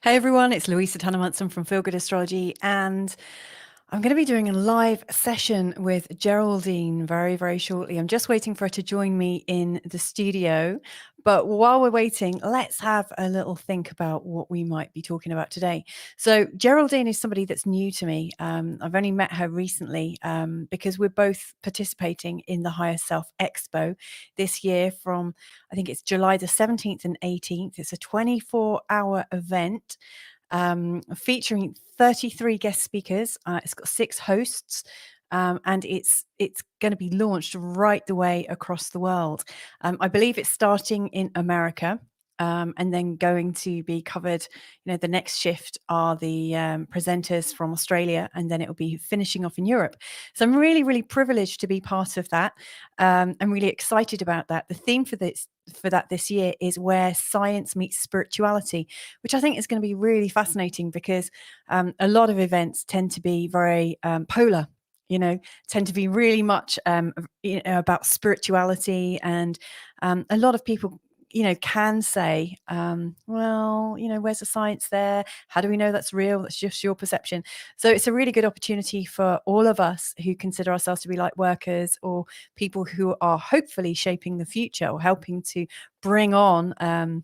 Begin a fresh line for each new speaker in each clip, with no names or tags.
Hey everyone, it's Louisa Munson from Feel Good Astrology, and I'm going to be doing a live session with Geraldine very, very shortly. I'm just waiting for her to join me in the studio. But while we're waiting, let's have a little think about what we might be talking about today. So, Geraldine is somebody that's new to me. I've only met her recently because we're both participating in the Higher Self Expo this year from, I think it's July the 17th and 18th. It's a 24-hour event featuring 33 guest speakers. It's got 6 hosts. And it's going to be launched right the way across the world. I believe it's starting in America. And then going to be covered, the next shift are the presenters from Australia, and then it will be finishing off in Europe. So I'm really, really privileged to be part of that. I'm really excited about that. The theme for this year is where science meets spirituality, which I think is going to be really fascinating because a lot of events tend to be very polar, tend to be really much about spirituality. And a lot of people, can say, well, where's the science there? How do we know that's real? That's just your perception. So it's a really good opportunity for all of us who consider ourselves to be light workers, or people who are hopefully shaping the future or helping to bring on and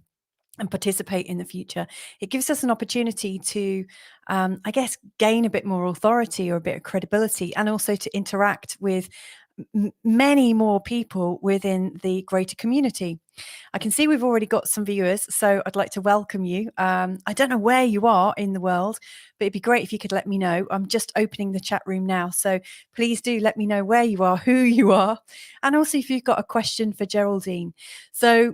participate in the future. It gives us an opportunity to, I guess, gain a bit more authority or a bit of credibility, and also to interact with many more people within the greater community. I can see we've already got some viewers, so I'd like to welcome you. I don't know where you are in the world, but it'd be great if you could let me know. I'm just opening the chat room now, so please do let me know where you are, who you are, and also if you've got a question for Geraldine. So,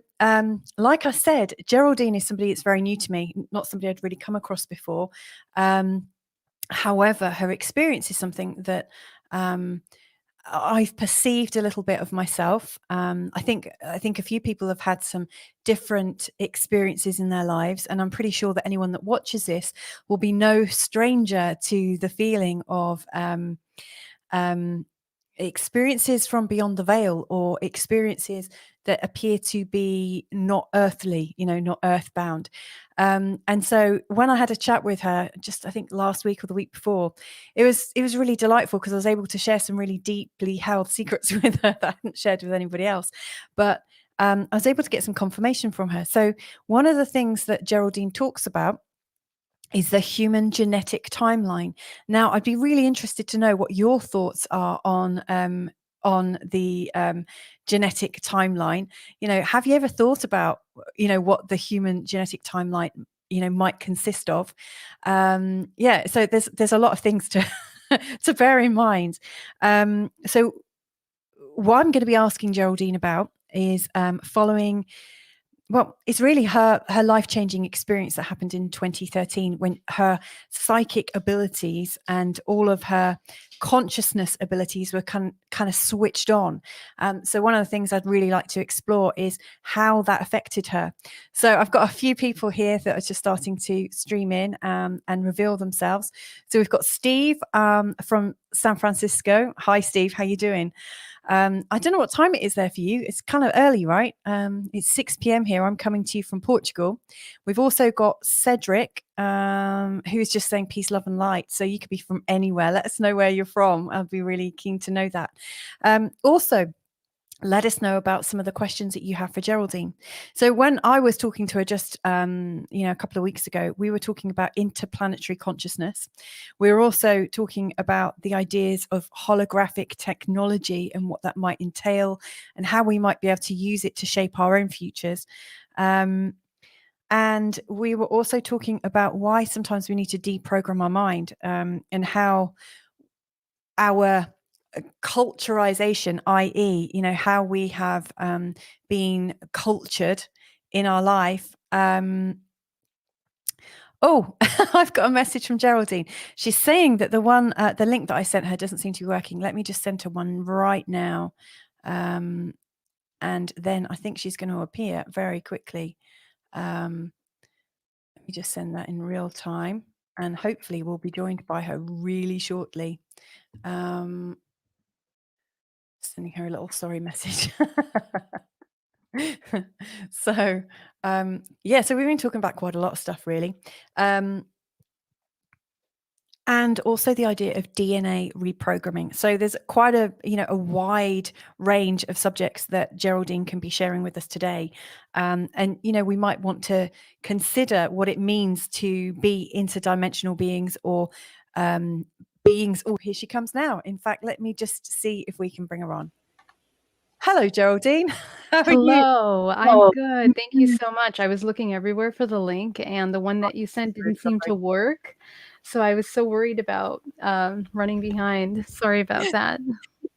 like I said, Geraldine is somebody that's very new to me, not somebody I'd really come across before. However, her experience is something that I've perceived a little bit of myself. I think a few people have had some different experiences in their lives, and I'm pretty sure that anyone that watches this will be no stranger to the feeling of experiences from beyond the veil, or experiences that appear to be not earthly, not earthbound. And so when I had a chat with her, just I think last week or the week before, it was really delightful because I was able to share some really deeply held secrets with her that I hadn't shared with anybody else. But I was able to get some confirmation from her. So one of the things that Geraldine talks about is the human genetic timeline. Now, I'd be really interested to know what your thoughts are on the genetic timeline. Have you ever thought about, what the human genetic timeline, might consist of? So there's a lot of things to to bear in mind. So what I'm going to be asking Geraldine about is following. Well, it's really her life-changing experience that happened in 2013, when her psychic abilities and all of her consciousness abilities were kind of switched on. So one of the things I'd really like to explore is how that affected her. So I've got a few people here that are just starting to stream in and reveal themselves. So we've got Steve from San Francisco. Hi, Steve. How you doing? I don't know what time it is there for you. It's kind of early, right? It's 6 p.m. here. I'm coming to you from Portugal. We've also got Cedric, who's just saying peace, love, and light. So you could be from anywhere. Let us know where you're from. I'd be really keen to know that. Also, let us know about some of the questions that you have for Geraldine. So when I was talking to her just, a couple of weeks ago, we were talking about interplanetary consciousness. We were also talking about the ideas of holographic technology and what that might entail, and how we might be able to use it to shape our own futures. And we were also talking about why sometimes we need to deprogram our mind, and how our culturalization, i.e., how we have been cultured in our life. Oh, I've got a message from Geraldine. She's saying that the link that I sent her doesn't seem to be working. Let me just send her one right now. And then I think she's going to appear very quickly. Let me just send that in real time, and hopefully we'll be joined by her really shortly. Sending her a little sorry message. So, yeah, so we've been talking about quite a lot of stuff, really. And also the idea of DNA reprogramming. So there's quite a wide range of subjects that Geraldine can be sharing with us today. And we might want to consider what it means to be interdimensional beings, or beings. Oh, here she comes now. In fact, let me just see if we can bring her on. Hello, Geraldine. How are you?
Hello, I'm
Oh,
good. Thank you so much. I was looking everywhere for the link, and the one that you sent
so
didn't seem
sorry.
to work. So I was so worried about running behind. Sorry about that.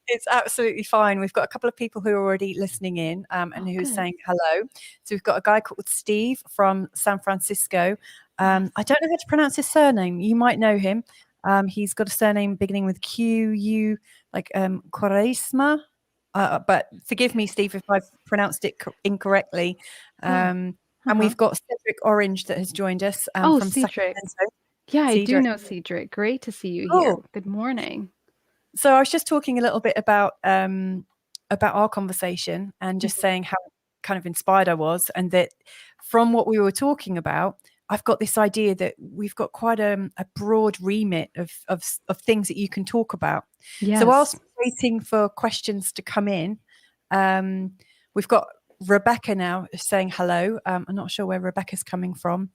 It's absolutely fine. We've got a couple of people who are already listening in, and
Oh,
who's
good.
saying hello. So we've got a guy called Steve from San Francisco. I
Awesome.
don't know how to pronounce his surname. You might know him. He's got a surname beginning with Q U, like Quaresma. But forgive me, Steve, if I've pronounced it incorrectly.
Oh,
And
uh-huh.
we've got Cedric Orange that has joined us
Oh,
from
Cedric.
Sacramento.
Yeah, I do
Cedric.
know Cedric. Great to see you here.
Cool.
Good morning.
So I was just talking a little bit about our conversation, and just
Mhm.
saying how kind of inspired I was, and that from what we were talking about, I've got this idea that we've got quite a broad remit of things that you can talk about. So whilst
Yes.
waiting for questions to come in, um, we've got Rebecca now saying hello. I'm not sure where Rebecca's coming from.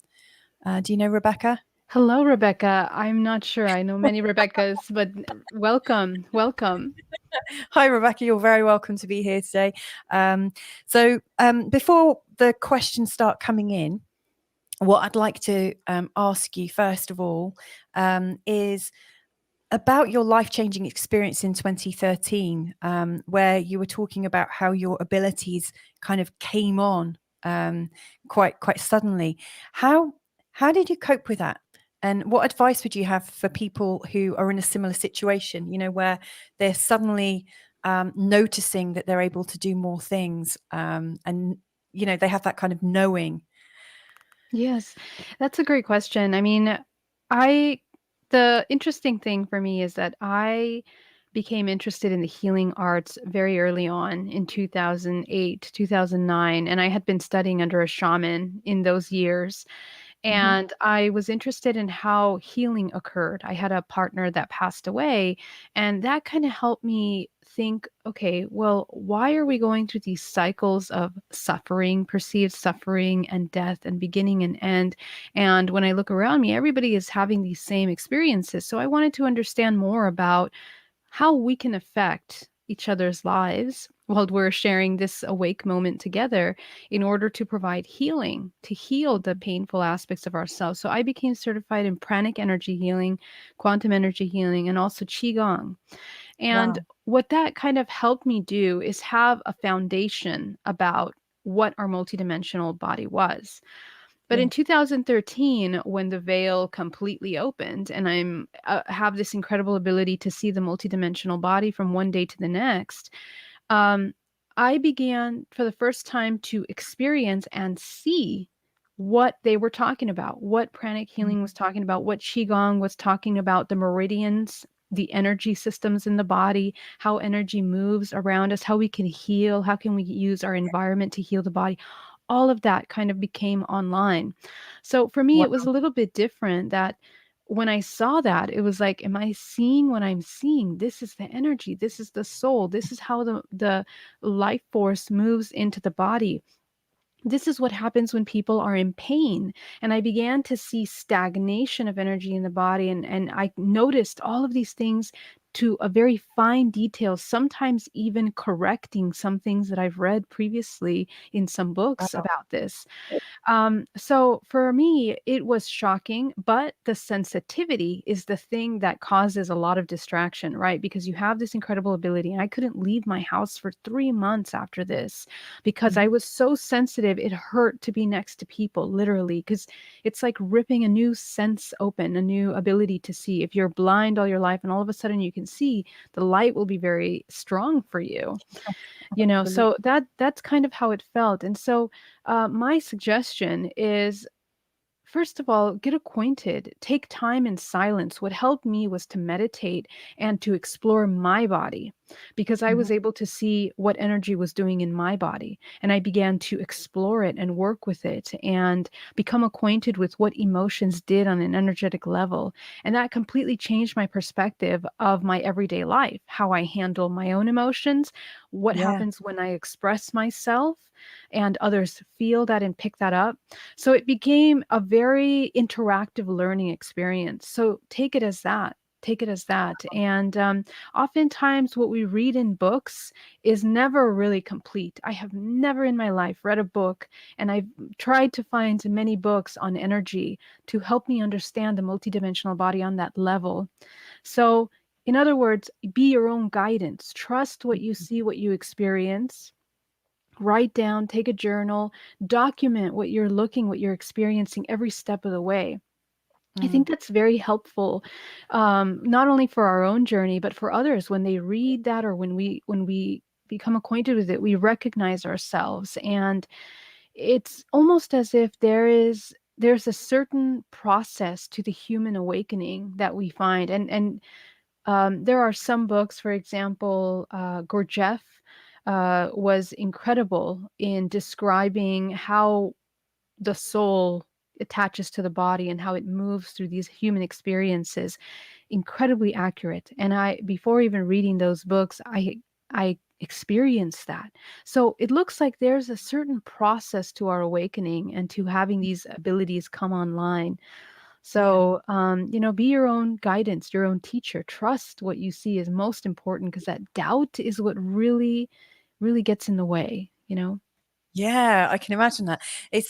Do you know Rebecca?
Hello, Rebecca. I'm not sure. I know many Rebeccas, but welcome. Welcome.
Hi, Rebecca. You're very welcome to be here today. Before the questions start coming in, what I'd like to ask you first of all is about your life-changing experience in 2013, where you were talking about how your abilities kind of came on quite suddenly. How how did you cope with that? And what advice would you have for people who are in a similar situation, where they're suddenly noticing that they're able to do more things, and they have that kind of knowing?
Yes, that's a great question. I mean, I the interesting thing for me is that I became interested in the healing arts very early on in 2008, 2009, and I had been studying under a shaman in those years.
Hmm.
And I was interested in how healing occurred. I had a partner that passed away, and that kind of helped me think, okay, well, why are we going through these cycles of suffering, perceived suffering and death and beginning and end? And when I look around me, everybody is having these same experiences. So I wanted to understand more about how we can affect each other's lives while we're sharing this awake moment together in order to provide healing, to heal the painful aspects of ourselves. So I became certified in pranic energy healing, quantum energy healing, and also qigong. And
Wow.
what that kind of helped me do is have a foundation about what our multidimensional body was. But
Yeah.
in 2013, when the veil completely opened, and I'm have this incredible ability to see the multidimensional body from one day to the next, um, I began for the first time to experience and see what they were talking about, what pranic healing was talking about, what qigong was talking about, the meridians, the energy systems in the body, how energy moves around us, how we can heal, how can we use our environment to heal the body. All of that kind of became online. So for me,
Wow.
it was a little bit different that when I saw that, it was like, am I seeing what I'm seeing? This is the energy. This is the soul. This is how the life force moves into the body. This is what happens when people are in pain. And I began to see stagnation of energy in the body. And I noticed all of these things to a very fine detail, sometimes even correcting some things that I've read previously in some books
Wow.
about this. So for me, it was shocking, but the sensitivity is the thing that causes a lot of distraction, right? Because you have this incredible ability. And I couldn't leave my house for 3 months after this because I
Mhm.
was so sensitive. It hurt to be next to people, literally, because it's like ripping a new sense open, a new ability to see. If you're blind all your life and all of a sudden you can see, the light will be very strong for you.
Absolutely.
So that's kind of how it felt. And so my suggestion is, first of all, get acquainted, take time in silence. What helped me was to meditate and to explore my body. because I
Mhm.
was able to see what energy was doing in my body. And I began to explore it and work with it and become acquainted with what emotions did on an energetic level. And that completely changed my perspective of my everyday life, how I handle my own emotions, what
Yeah.
happens when I express myself and others feel that and pick that up. So it became a very interactive learning experience. So take it as that. Take it as that. And oftentimes, what we read in books is never really complete. I have never in my life read a book, and I've tried to find many books on energy to help me understand the multidimensional body on that level. So, in other words, be your own guidance. Trust what you see, what you experience. Write down, take a journal, document what you're looking, what you're experiencing every step of the way. I
Mm.
think that's very helpful, not only for our own journey, but for others when they read that or when we become acquainted with it, we recognize ourselves, and it's almost as if there's a certain process to the human awakening that we find, and there are some books, for example, Gurdjieff was incredible in describing how the soul attaches to the body and how it moves through these human experiences. Incredibly accurate. And I, before even reading those books, I experienced that. So it looks like there's a certain process to our awakening and to having these abilities come online.
Yeah.
So, be your own guidance, your own teacher. Trust what you see is most important, because that doubt is what really, really gets in the way.
Yeah, I can imagine that.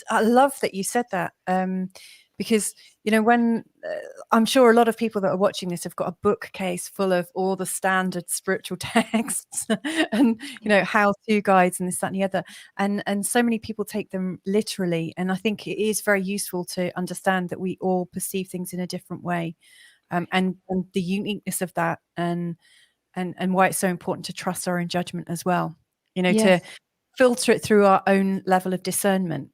I love that you said that, because when I'm sure a lot of people that are watching this have got a bookcase full of all the standard spiritual texts and
Yeah.
how-to guides and this, that, and the other, and so many people take them literally. And I think it is very useful to understand that we all perceive things in a different way, and the uniqueness of that, and why it's so important to trust our own judgment as well. To
Yes,
filter it through our own level of discernment.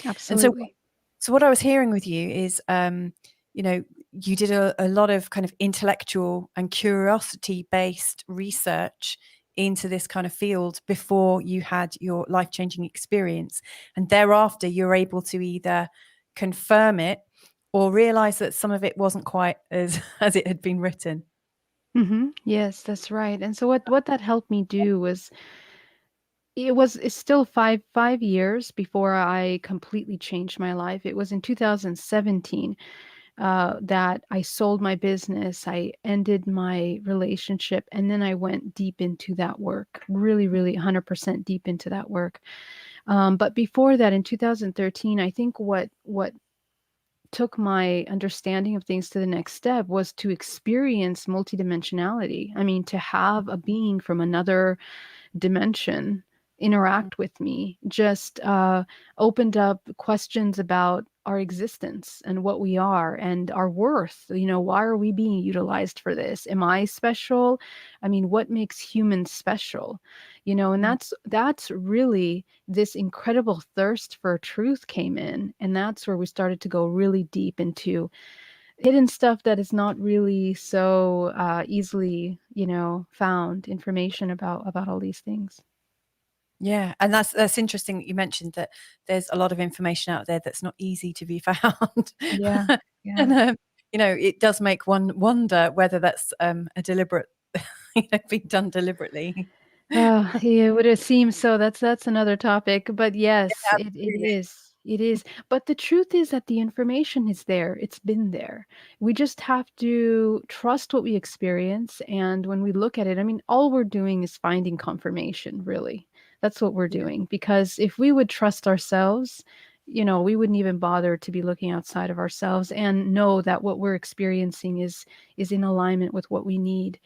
And so,
absolutely.
so what I was hearing with you is, you did a lot of kind of intellectual and curiosity-based research into this kind of field before you had your life-changing experience. And thereafter, you're able to either confirm it or realize that some of it wasn't quite as as it had been written.
Yes, that's right. And so what that helped me do was, it's still five years before I completely changed my life. It was in 2017 that I sold my business, I ended my relationship, and then I went deep into that work, really, really 100% deep into that work. But before that, in 2013, I think what took my understanding of things to the next step was to experience multidimensionality. I mean, to have a being from another dimension interact with me just opened up questions about our existence and what we are and our worth. Why are we being utilized for this? Am I special? I mean, what makes humans special? And
Mm.
that's really this incredible thirst for truth came in, and that's where we started to go really deep into hidden stuff that is not really so easily found information about all these things.
Yeah, and that's interesting that you mentioned that there's a lot of information out there that's not easy to be found.
Yeah, yeah.
And, it does make one wonder whether that's, a deliberate being done deliberately.
Oh, yeah, it would seem so. That's another topic. But yes, it
Absolutely.
is. It is. But the truth is that the information is there. It's been there. We just have to trust what we experience. And when we look at it, I mean, all we're doing is finding confirmation, really. That's what we're
Yeah.
doing. Because if we would trust ourselves, we wouldn't even bother to be looking outside of ourselves and know that what we're experiencing is in alignment with what we need.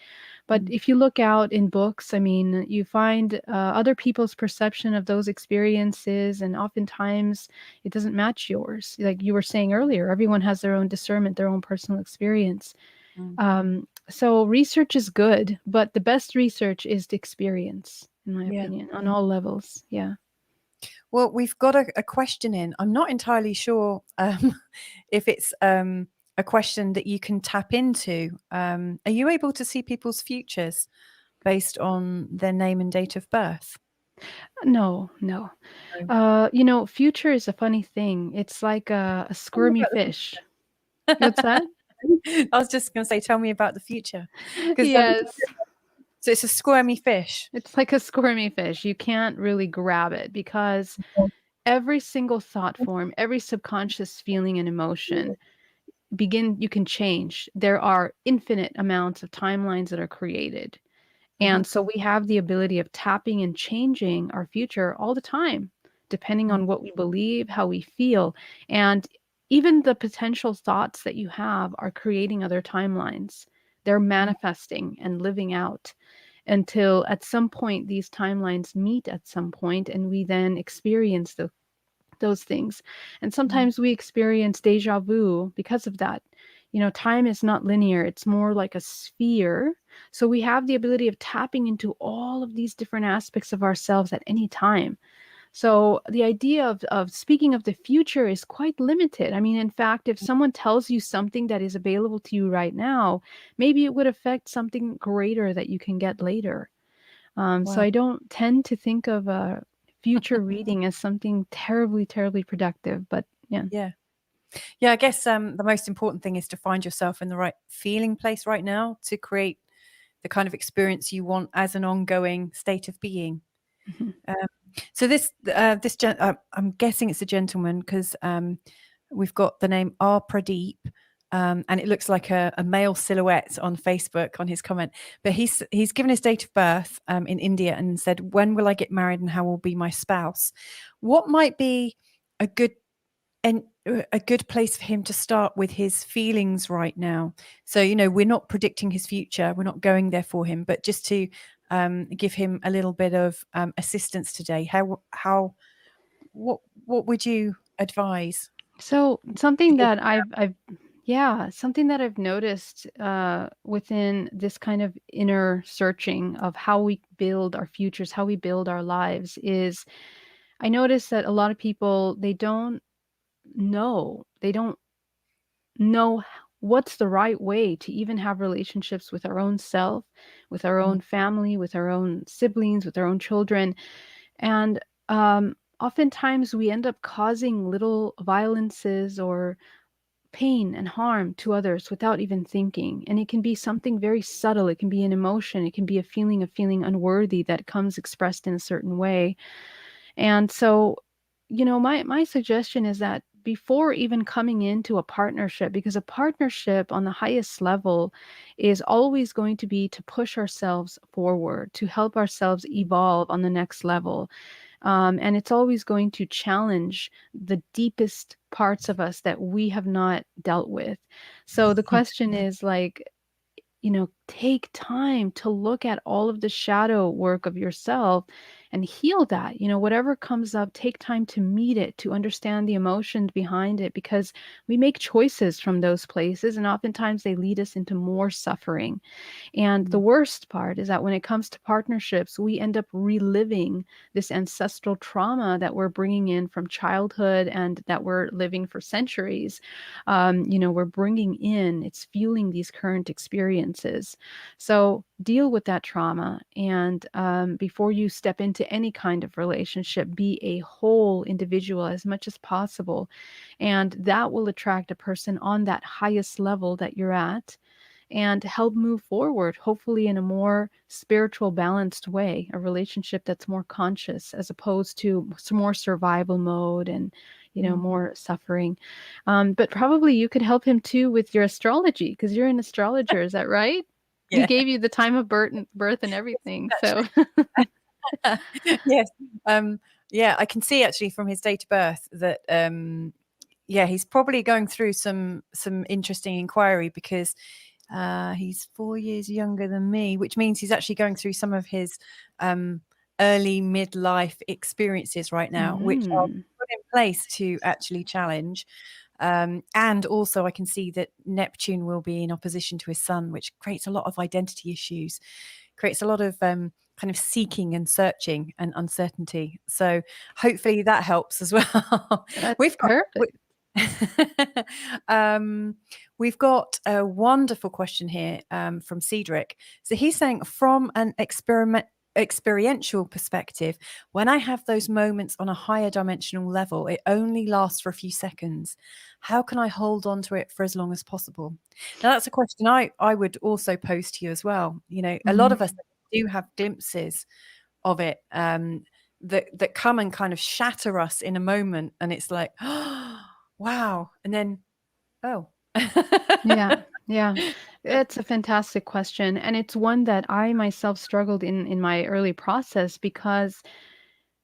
But
Mm.
if you look out in books, I mean, you find other people's perception of those experiences, and oftentimes it doesn't match yours. Like you were saying earlier, everyone has their own discernment, their own personal experience.
Mm.
So research is good, but the best research is the experience, in my
Yeah.
opinion, on all levels. Yeah.
Well, we've got a question in. I'm not entirely sure, if it's, a question that you can tap into. Are you able to see people's futures? based on their name and date of birth?
No, no.
No.
Future is a funny thing. It's like a
Tell me
squirmy
about the
fish. What's that?
future. I was just going to say, tell me about the future, because
Yes.
so it's a squirmy fish.
It's like a squirmy fish. You can't really grab it because every single thought form, every subconscious feeling and emotion you can change. There are infinite amounts of timelines that are created.
Mhm.
And so we have the ability of tapping and changing our future all the time, depending
Mm.
on what we believe, how we feel. And even the potential thoughts that you have are creating other timelines. They're
Mm.
manifesting and living out until at some point these timelines meet at some point, and we then experience those things. And
Mm.
sometimes we experience deja vu because of that. Time is not linear, it's more like a sphere. So we have the ability of tapping into all of these different aspects of ourselves at any time. So the idea of speaking of the future is quite limited. I mean, in fact, if someone tells you something that is available to you right now, maybe it would affect something greater that you can get later. So
Wow.
I don't tend to think of future reading as something terribly, terribly productive. But yeah.
Yeah. Yeah, I guess the most important thing is to find yourself in the right feeling place right now to create the kind of experience you want as an ongoing state of being.
Mhm.
Um, so I'm guessing it's a gentleman because we've got the name R Pradeep, and it looks like a male silhouette on Facebook on his comment. But he's given his date of birth in India and said, "When will I get married and how will be my spouse?" What might be a good and a good place for him to start with his feelings right now? So, we're not predicting his future, we're not going there for him, but just to give him a little bit of assistance today. What would you advise?
So
To
something
give
that I've noticed within this kind of inner searching of how we build our futures, how we build our lives is I notice that a lot of people they don't know what's the right way to even have relationships with our own self, with our
Mm,
own family, with our own siblings, with our own children. And oftentimes we end up causing little violences or pain and harm to others without even thinking. And it can be something very subtle. It can be an emotion. It can be a feeling of feeling unworthy that comes expressed in a certain way. And so, my suggestion is that before even coming into a partnership, because a partnership on the highest level is always going to be to push ourselves forward, to help ourselves evolve on the next level. And it's always going to challenge the deepest parts of us that we have not dealt with. So the question is like, take time to look at all of the shadow work of yourself and heal that. Whatever comes up, take time to meet it, to understand the emotions behind it, because we make choices from those places, and oftentimes they lead us into more suffering. And the
mm,
worst part is that when it comes to partnerships, we end up reliving this ancestral trauma that we're bringing in from childhood and that we're living for centuries. We're bringing in, it's fueling these current experiences. So deal with that trauma. And before you step into any kind of relationship, be a whole individual as much as possible. And that will attract a person on that highest level that you're at and help move forward, hopefully in a more spiritual, balanced way, a relationship that's more conscious as opposed to some more survival mode and,
mm.
more suffering. But probably you could help him too with your astrology because you're an astrologer. Is that right? He
Yeah.
gave you the time of birth and
Yes,
everything. So,
actually. Yes. Yeah, I can see actually from his date of birth that yeah, he's probably going through some interesting inquiry because he's 4 years younger than me, which means he's actually going through some of his um, early midlife experiences right now, which are
mm,
put in place to actually challenge. And also, I can see that Neptune will be in opposition to his sun, which creates a lot of identity issues, creates a lot of kind of seeking and searching and uncertainty. So hopefully that helps as well.
that's
We've got.
perfect.
um, We've got a wonderful question here from Cedric. So he's saying, from an experiential perspective, when I have those moments on a higher dimensional level, it only lasts for a few seconds. How can I hold on to it for as long as possible? Now, that's a question I would also pose to you as well. You know, a lot of us
Mhm.
do have glimpses of it that come and kind of shatter us in a moment, and it's like, oh, wow, and then, oh.
Yeah, yeah. It's a fantastic question, and it's one that I myself struggled in my early process because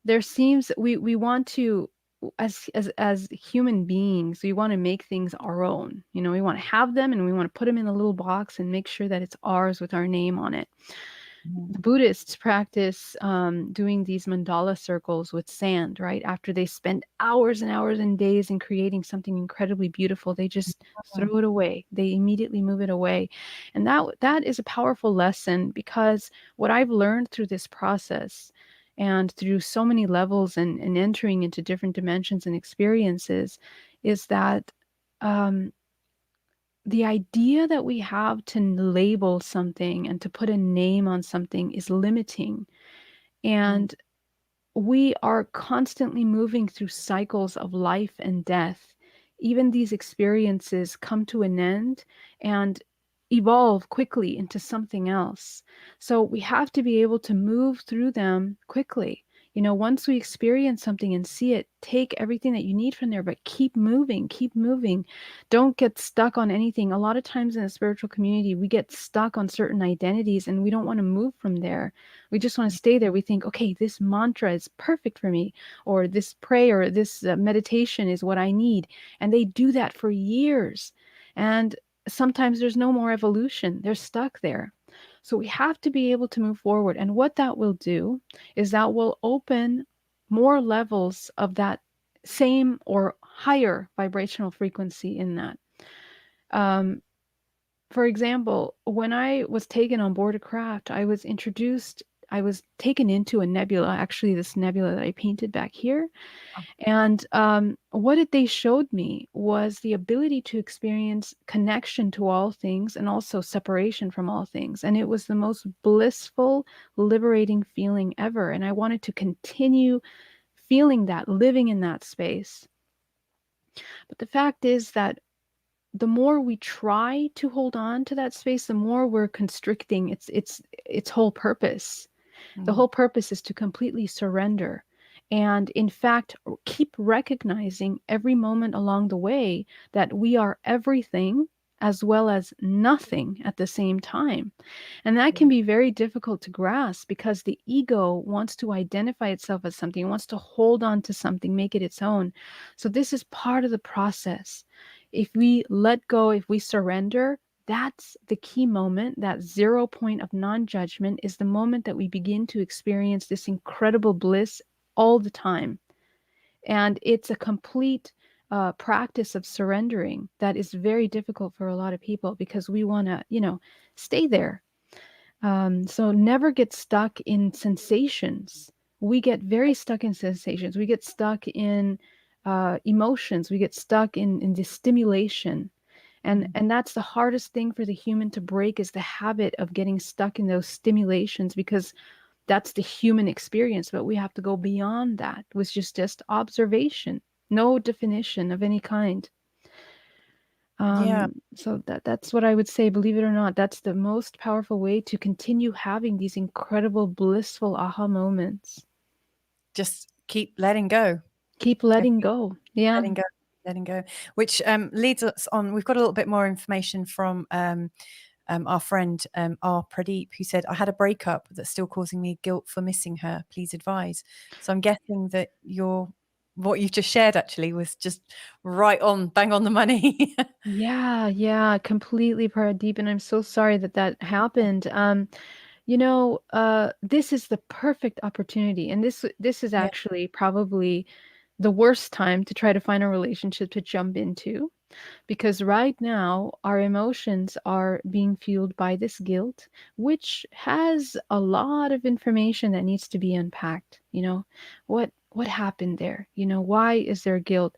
there seems we want to as human beings, we want to make things our own. You know, we want to have them and we want to put them in a little box and make sure that it's ours with our name on it.
Mhm.
The Buddhists practice doing these mandala circles with sand, right? After they spend hours and hours and days in creating something incredibly beautiful, they just throw it away. They immediately move it away. And that is a powerful lesson because what I've learned through this process and through so many levels and entering into different dimensions and experiences is that um, the idea that we have to label something and to put a name on something is limiting.
Mm,
And we are constantly moving through cycles of life and death. Even these experiences come to an end and evolve quickly into something else. So we have to be able to move through them quickly. You know, once we experience something and see it, take everything that you need from there, but keep moving, keep moving. Don't get stuck on anything. A lot of times in the spiritual community, we get stuck on certain identities and we don't want to move from there. We just want to stay there. We think, okay, this mantra is perfect for me, or this prayer, this meditation is what I need. And they do that for years. And sometimes there's no more evolution. They're stuck there. So we have to be able to move forward. And what that will do is that will open more levels of that same or higher vibrational frequency in that. Um, for example, when I was taken on board a craft, I was taken into a nebula, actually, this nebula that I painted back here. And what they showed me was the ability to experience connection to all things and also separation from all things. And it was the most blissful, liberating feeling ever. And I wanted to continue feeling that, living in that space. But the fact is that the more we try to hold on to that space, the more we're constricting its whole purpose. The
mm,
whole purpose is to completely surrender. And in fact, keep recognizing every moment along the way that we are everything as well as nothing at the same time. And that can
yeah,
be very difficult to grasp because the ego wants to identify itself as something, it wants to hold on to something, make it its own. So, this is part of the process. If we let go, if we surrender, that's the key moment. That 0 point of non judgment is the moment that we begin to experience this incredible bliss all the time. And it's a complete practice of surrendering that is very difficult for a lot of people because we want to, stay there. So never get stuck in sensations. We get very stuck in sensations. We get stuck in emotions. We get stuck in the stimulation. And
mm,
and that's the hardest thing for the human to break is the habit of getting stuck in those stimulations because that's the human experience. But we have to go beyond that, which is just observation, no definition of any kind.
yeah.
So that's what I would say. Believe it or not, that's the most powerful way to continue having these incredible, blissful aha moments.
Just keep letting go.
Keep
I
letting
think
go. Yeah.
letting go, letting go, which leads us on. We've got a little bit more information from our friend R. Pradeep, who said, I had a breakup that's still causing me guilt for missing her. Please advise. So I'm guessing that what you've just shared actually was just right on, bang on the money.
Yeah, yeah, completely Paradeep, and I'm so sorry that that happened. This is the perfect opportunity, and this is
Yeah.
actually probably the worst time to try to find a relationship to jump into. Because right now, our emotions are being fueled by this guilt, which has a lot of information that needs to be unpacked. What happened there? Why is there guilt?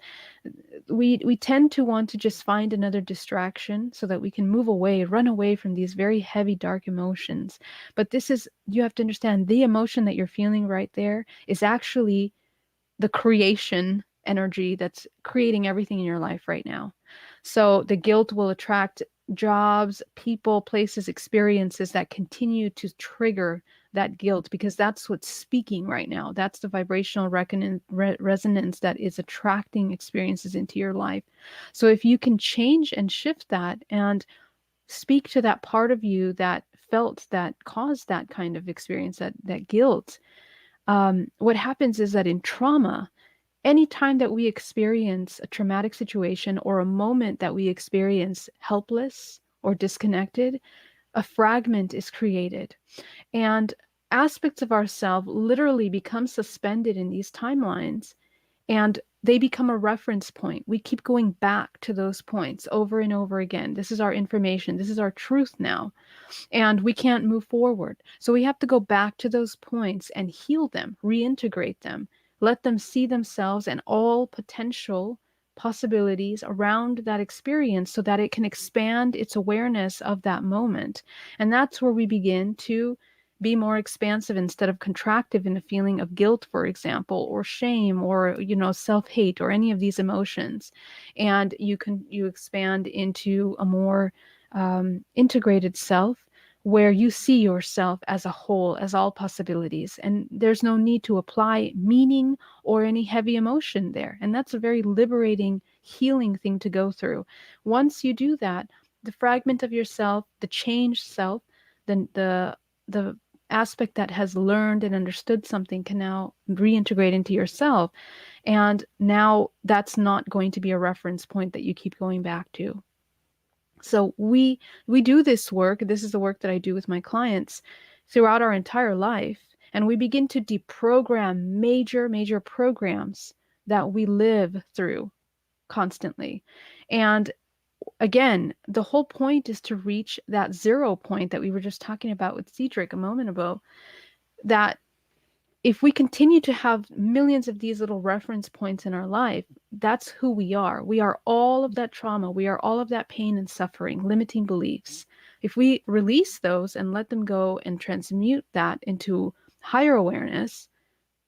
we tend to want to just find another distraction so that we can move away, run away from these very heavy, dark emotions. But this is, you have to understand, the emotion that you're feeling right there is actually the creation energy that's creating everything in your life right now. So the guilt will attract jobs, people, places, experiences that continue to trigger that guilt, because that's what's speaking right now. That's the vibrational resonance that is attracting experiences into your life. So if you can change and shift that and speak to that part of you that felt, that caused that kind of experience, that guilt, what happens is that in trauma, anytime that we experience a traumatic situation or a moment that we experience helpless or disconnected, a fragment is created. And aspects of ourselves literally become suspended in these timelines, and they become a reference point. We keep going back to those points over and over again. This is our information. This is our truth now, and we can't move forward. So we have to go back to those points and heal them, reintegrate them, let them see themselves and all potential possibilities around that experience so that it can expand its awareness of that moment. And that's where we begin to be more expansive instead of contractive in a feeling of guilt, for example, or shame, or self-hate, or any of these emotions. And you expand into a more integrated self, where you see yourself as a whole, as all possibilities, and there's no need to apply meaning or any heavy emotion there. And that's a very liberating, healing thing to go through. Once you do that, the fragment of yourself, the changed self, the aspect that has learned and understood something can now reintegrate into yourself. And now that's not going to be a reference point that you keep going back to. So we do this work. This is the work that I do with my clients throughout our entire life, and we begin to deprogram major programs that we live through constantly. And again, the whole point is to reach that 0 point that we were just talking about with Cedric a moment ago, that if we continue to have millions of these little reference points in our life, that's who we are. We are all of that trauma. We are all of that pain and suffering, limiting beliefs. If we release those and let them go and transmute that into higher awareness,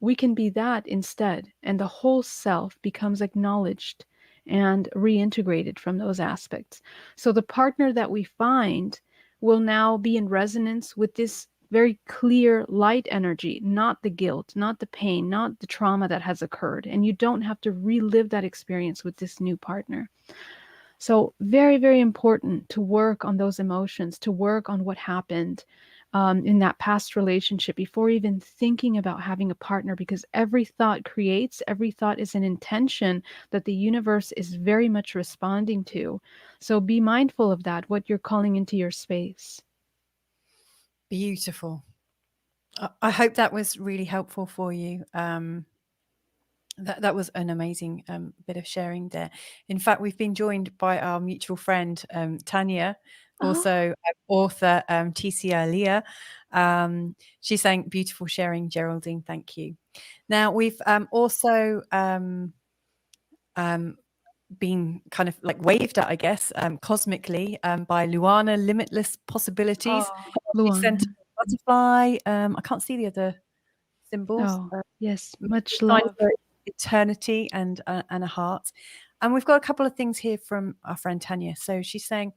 we can be that instead. And the whole self becomes acknowledged and reintegrated from those aspects. So the partner that we find will now be in resonance with this very clear light energy, not the guilt, not the pain, not the trauma that has occurred. And you don't have to relive that experience with this new partner. So very important to work on those emotions, to work on what happened in that past relationship before even thinking about having a partner, because every thought creates, every thought is an intention that the universe is very much responding to. So be mindful of that, what you're calling into your space.
Beautiful. I hope that was really helpful for you. That was an amazing bit of sharing there. In fact, we've been joined by our mutual friend, Tanya, also author TCR Leah. She's saying, beautiful sharing, Geraldine. Thank you. Now, we've also been kind of like waved at, I guess, cosmically by Luana, Limitless Possibilities. She sent a butterfly. I can't see the other symbols.
Yes, much love.
Eternity and a heart. And we've got a couple of things here from our friend Tanya. So she's saying,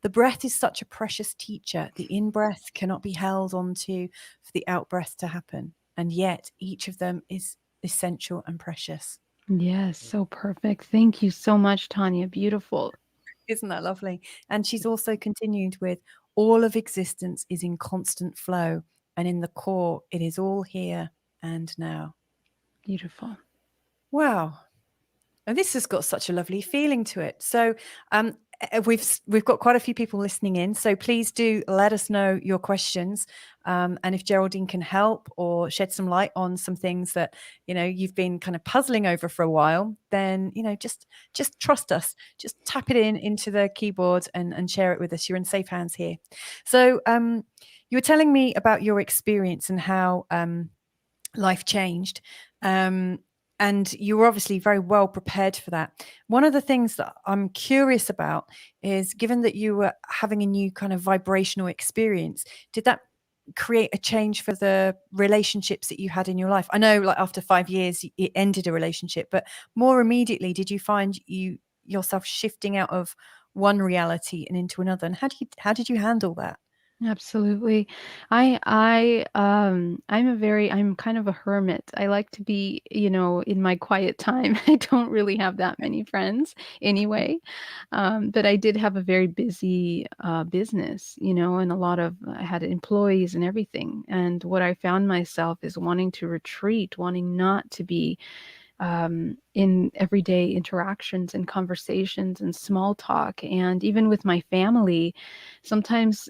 the breath is such a precious teacher. The in-breath cannot be held onto for the out-breath to happen. And yet each of them is essential and precious.
Yes, so perfect. Thank you so much, Tanya. Beautiful.
Isn't that lovely? And she's also continued with, all of existence is in constant flow. And in the core, it is all here and now.
Beautiful.
Wow. And this has got such a lovely feeling to it. So we've got quite a few people listening in. So please do let us know your questions. And if Geraldine can help or shed some light on some things that, you've been kind of puzzling over for a while, then, just trust us. Just tap it into the keyboard and share it with us. You're in safe hands here. So you were telling me about your experience and how life changed. and you were obviously very well prepared for that. One of the things that I'm curious about is, given that you were having a new kind of vibrational experience, did that create a change for the relationships that you had in your life? I know, like, after 5 years it ended a relationship, but more immediately, did you find yourself shifting out of one reality and into another? And how did you handle that?
Absolutely. I'm kind of a hermit. I like to be, in my quiet time. I don't really have that many friends anyway. But I did have a very busy business, and I had employees and everything. And what I found myself is wanting to retreat, wanting not to be in everyday interactions and conversations and small talk. And even with my family, sometimes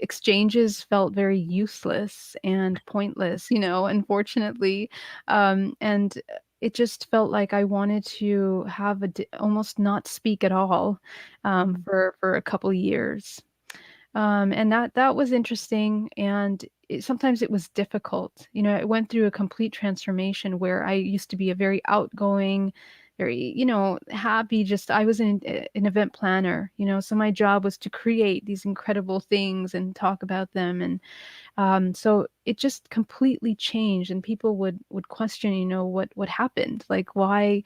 exchanges felt very useless and pointless, unfortunately. And it just felt like I wanted to have almost not speak at all
Mm.
for a couple years. And that was interesting, and sometimes it was difficult. I went through a complete transformation where I used to be a very outgoing, very, happy. Just I was an event planner, so my job was to create these incredible things and talk about them, and so it just completely changed. And people would question, what happened, like why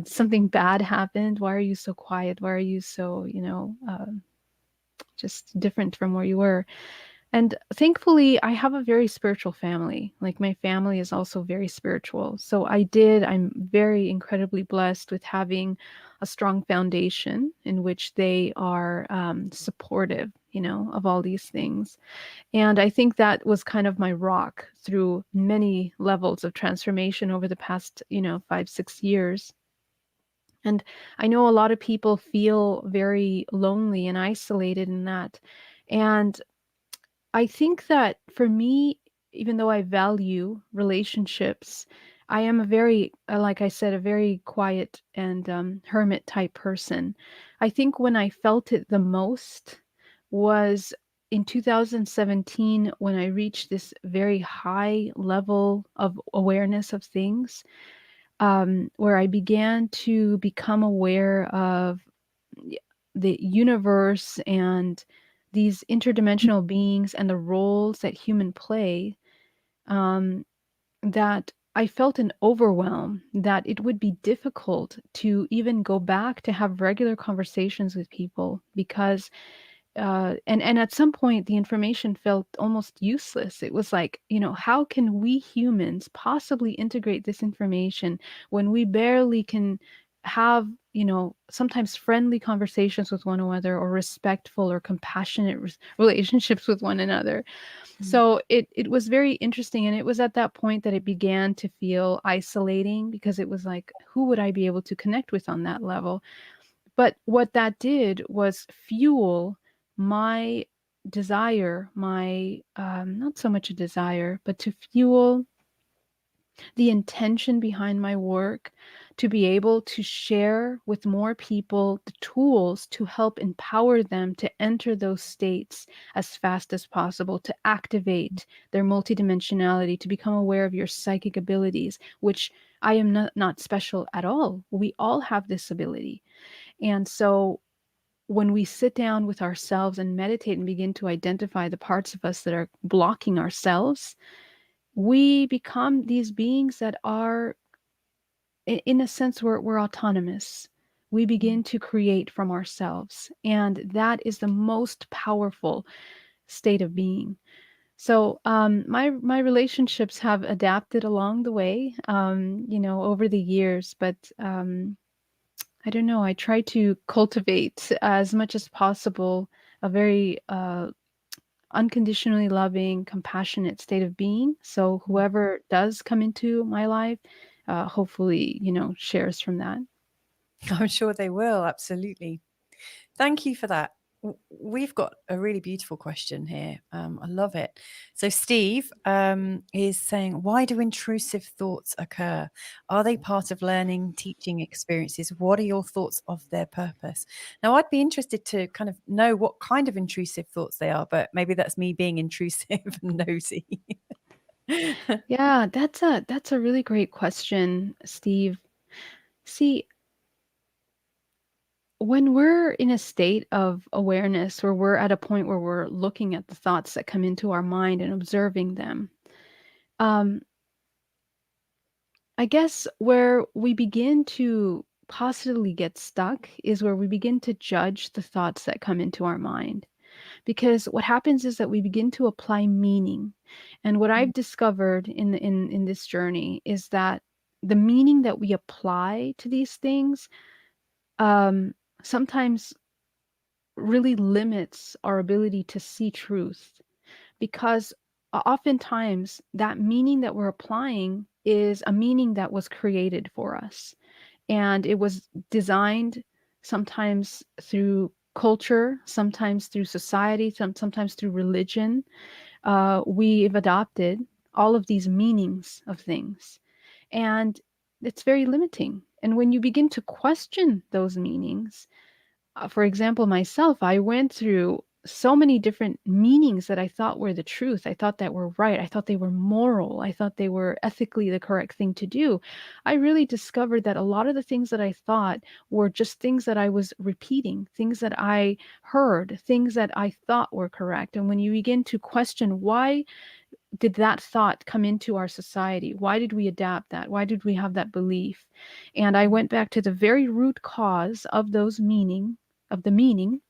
something bad happened. Why are you so quiet? Why are you so, just different from where you were. And thankfully, I have a very spiritual family. Like my family is also very spiritual. So I'm very incredibly blessed with having a strong foundation in which they are supportive, of all these things. And I think that was kind of my rock through many levels of transformation over the past, 5, 6 years. And I know a lot of people feel very lonely and isolated in that. And I think that for me, even though I value relationships, I am a very, like I said, a very quiet and hermit type person. I think when I felt it the most was in 2017 when I reached this very high level of awareness of things, where I began to become aware of the universe and these interdimensional beings and the roles that human play, um, that I felt an overwhelm that it would be difficult to even go back to have regular conversations with people because and at some point the information felt almost useless. It was like, how can we humans possibly integrate this information when we barely can have, sometimes friendly conversations with one another, or respectful or compassionate relationships with one another.
Mm.
So it was very interesting, and it was at that point that it began to feel isolating, because it was like, who would I be able to connect with on that level? But what that did was fuel my desire, my not so much a desire, but to fuel the intention behind my work, to be able to share with more people the tools to help empower them to enter those states as fast as possible, to activate their multidimensionality, to become aware of your psychic abilities, which I am not special at all. We all have this ability. And so when we sit down with ourselves and meditate and begin to identify the parts of us that are blocking ourselves, we become these beings that are, in a sense, we're autonomous. We begin to create from ourselves. And that is the most powerful state of being. So my relationships have adapted along the way, over the years, but I don't know. I try to cultivate as much as possible a very unconditionally loving, compassionate state of being. So whoever does come into my life, hopefully, shares from that.
I'm sure they will. Absolutely. Thank you for that. We've got a really beautiful question here. I love it. So, Steve is saying, why do intrusive thoughts occur? Are they part of learning, teaching experiences? What are your thoughts of their purpose? Now, I'd be interested to kind of know what kind of intrusive thoughts they are, but maybe that's me being intrusive and nosy.
Yeah, that's a really great question, Steve. See, when we're in a state of awareness, or we're at a point where we're looking at the thoughts that come into our mind and observing them, um, I guess where we begin to possibly get stuck is where we begin to judge the thoughts that come into our mind. Because what happens is that we begin to apply meaning. And what
Mm,
I've discovered in this journey is that the meaning that we apply to these things um, sometimes really limits our ability to see truth, because oftentimes that meaning that we're applying is a meaning that was created for us, and it was designed sometimes through culture, sometimes through society, sometimes through religion. We've adopted all of these meanings of things, and it's very limiting. And when you begin to question those meanings, for example, myself, I went through so many different meanings that I thought were the truth. I thought that were right. I thought they were moral. I thought they were ethically the correct thing to do. I really discovered that a lot of the things that I thought were just things that I was repeating, things that I heard, things that I thought were correct. And when you begin to question, why did that thought come into our society? Why did we adapt that? Why did we have that belief? And I went back to the very root cause of the meaning,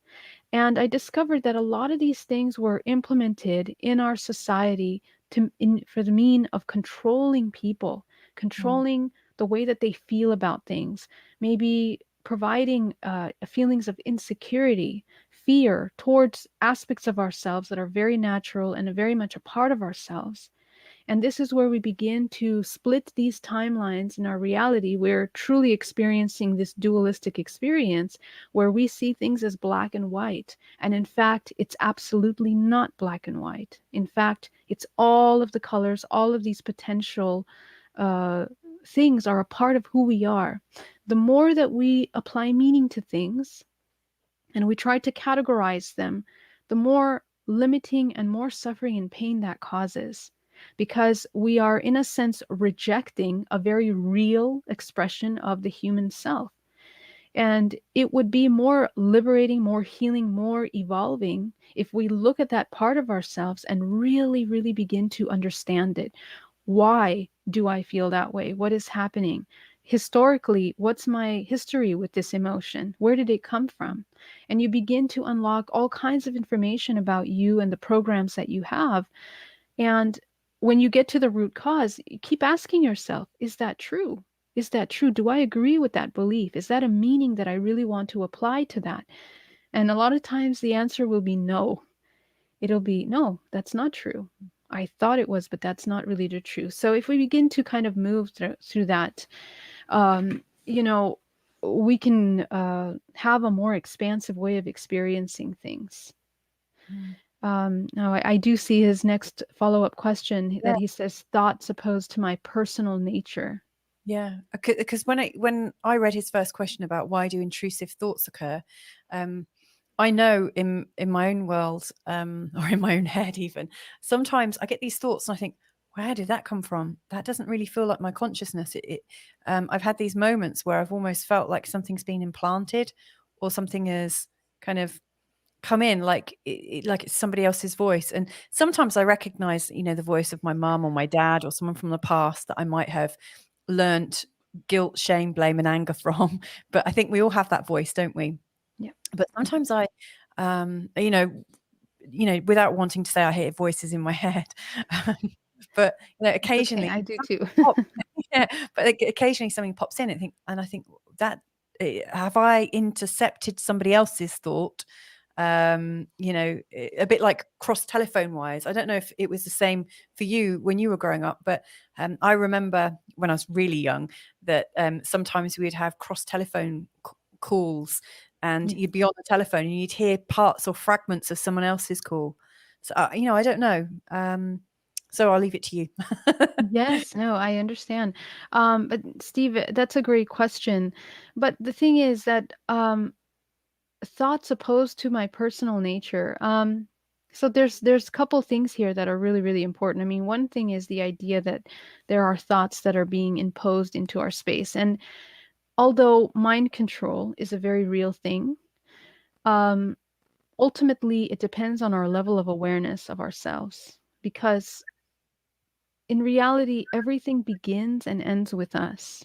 and I discovered that a lot of these things were implemented in our society for the mean of controlling people,
mm,
controlling the way that they feel about things, maybe providing feelings of insecurity, fear towards aspects of ourselves that are very natural and very much a part of ourselves. And this is where we begin to split these timelines in our reality. We're truly experiencing this dualistic experience where we see things as black and white. And in fact, it's absolutely not black and white. In fact, it's all of the colors, all of these potential uh, things are a part of who we are. The more that we apply meaning to things, and we try to categorize them, the more limiting and more suffering and pain that causes. Because we are, in a sense, rejecting a very real expression of the human self. And it would be more liberating, more healing, more evolving if we look at that part of ourselves and really, really begin to understand it. Why do I feel that way? What is happening? Historically, what's my history with this emotion? Where did it come from? And you begin to unlock all kinds of information about you and the programs that you have. And when you get to the root cause, you keep asking yourself, is that true? Is that true? Do I agree with that belief? Is that a meaning that I really want to apply to that? And a lot of times the answer will be no. It'll be, no, that's not true. I thought it was, but that's not really the truth. So if we begin to kind of move through that, you know, we can have a more expansive way of experiencing things.
mm.
Now, I do see his next follow-up question
Yeah,
that he says, thoughts opposed to my personal nature.
yeah. Because when I read his first question about why do intrusive thoughts occur, um, I know in my own world, or in my own head even, sometimes I get these thoughts and I think, where did that come from? That doesn't really feel like my consciousness. I've had these moments where I've almost felt like something's been implanted, or something has kind of come in, like it's somebody else's voice. And sometimes I recognize, the voice of my mom or my dad or someone from the past that I might have learnt guilt, shame, blame, and anger from. But I think we all have that voice, don't we?
Yeah.
But sometimes I, um, you know, without wanting to say I hear voices in my head, but
It's okay.
occasionally
I do too.
pop, yeah, but occasionally something pops in. And I think that, have I intercepted somebody else's thought? A bit like cross telephone wise. I don't know if it was the same for you when you were growing up, but I remember when I was really young that sometimes we'd have cross telephone calls, and
Yeah.
you'd be on the telephone and you'd hear parts or fragments of someone else's call. So, I don't know. So I'll leave it to you.
Yes, no, I understand. But Steve, that's a great question. But the thing is that thoughts opposed to my personal nature. So there's a couple things here that are really, really important. I mean, one thing is the idea that there are thoughts that are being imposed into our space. And although mind control is a very real thing, um, ultimately it depends on our level of awareness of ourselves. Because in reality, everything begins and ends with us.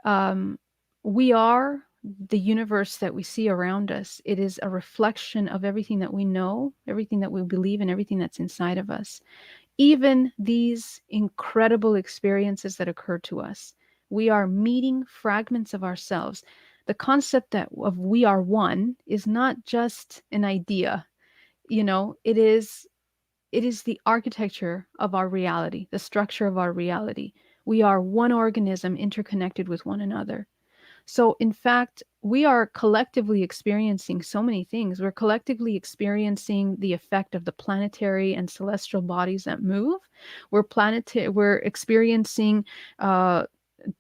Um, we are the universe that we see around us. It is a reflection of everything that we know, everything that we believe, and everything that's inside of us. Even these incredible experiences that occur to us, we are meeting fragments of ourselves. The concept that of we are one is not just an idea. It is the architecture of our reality, the structure of our reality. We are one organism interconnected with one another. So, in fact, we are collectively experiencing so many things. We're collectively experiencing the effect of the planetary and celestial bodies that move. We're experiencing uh,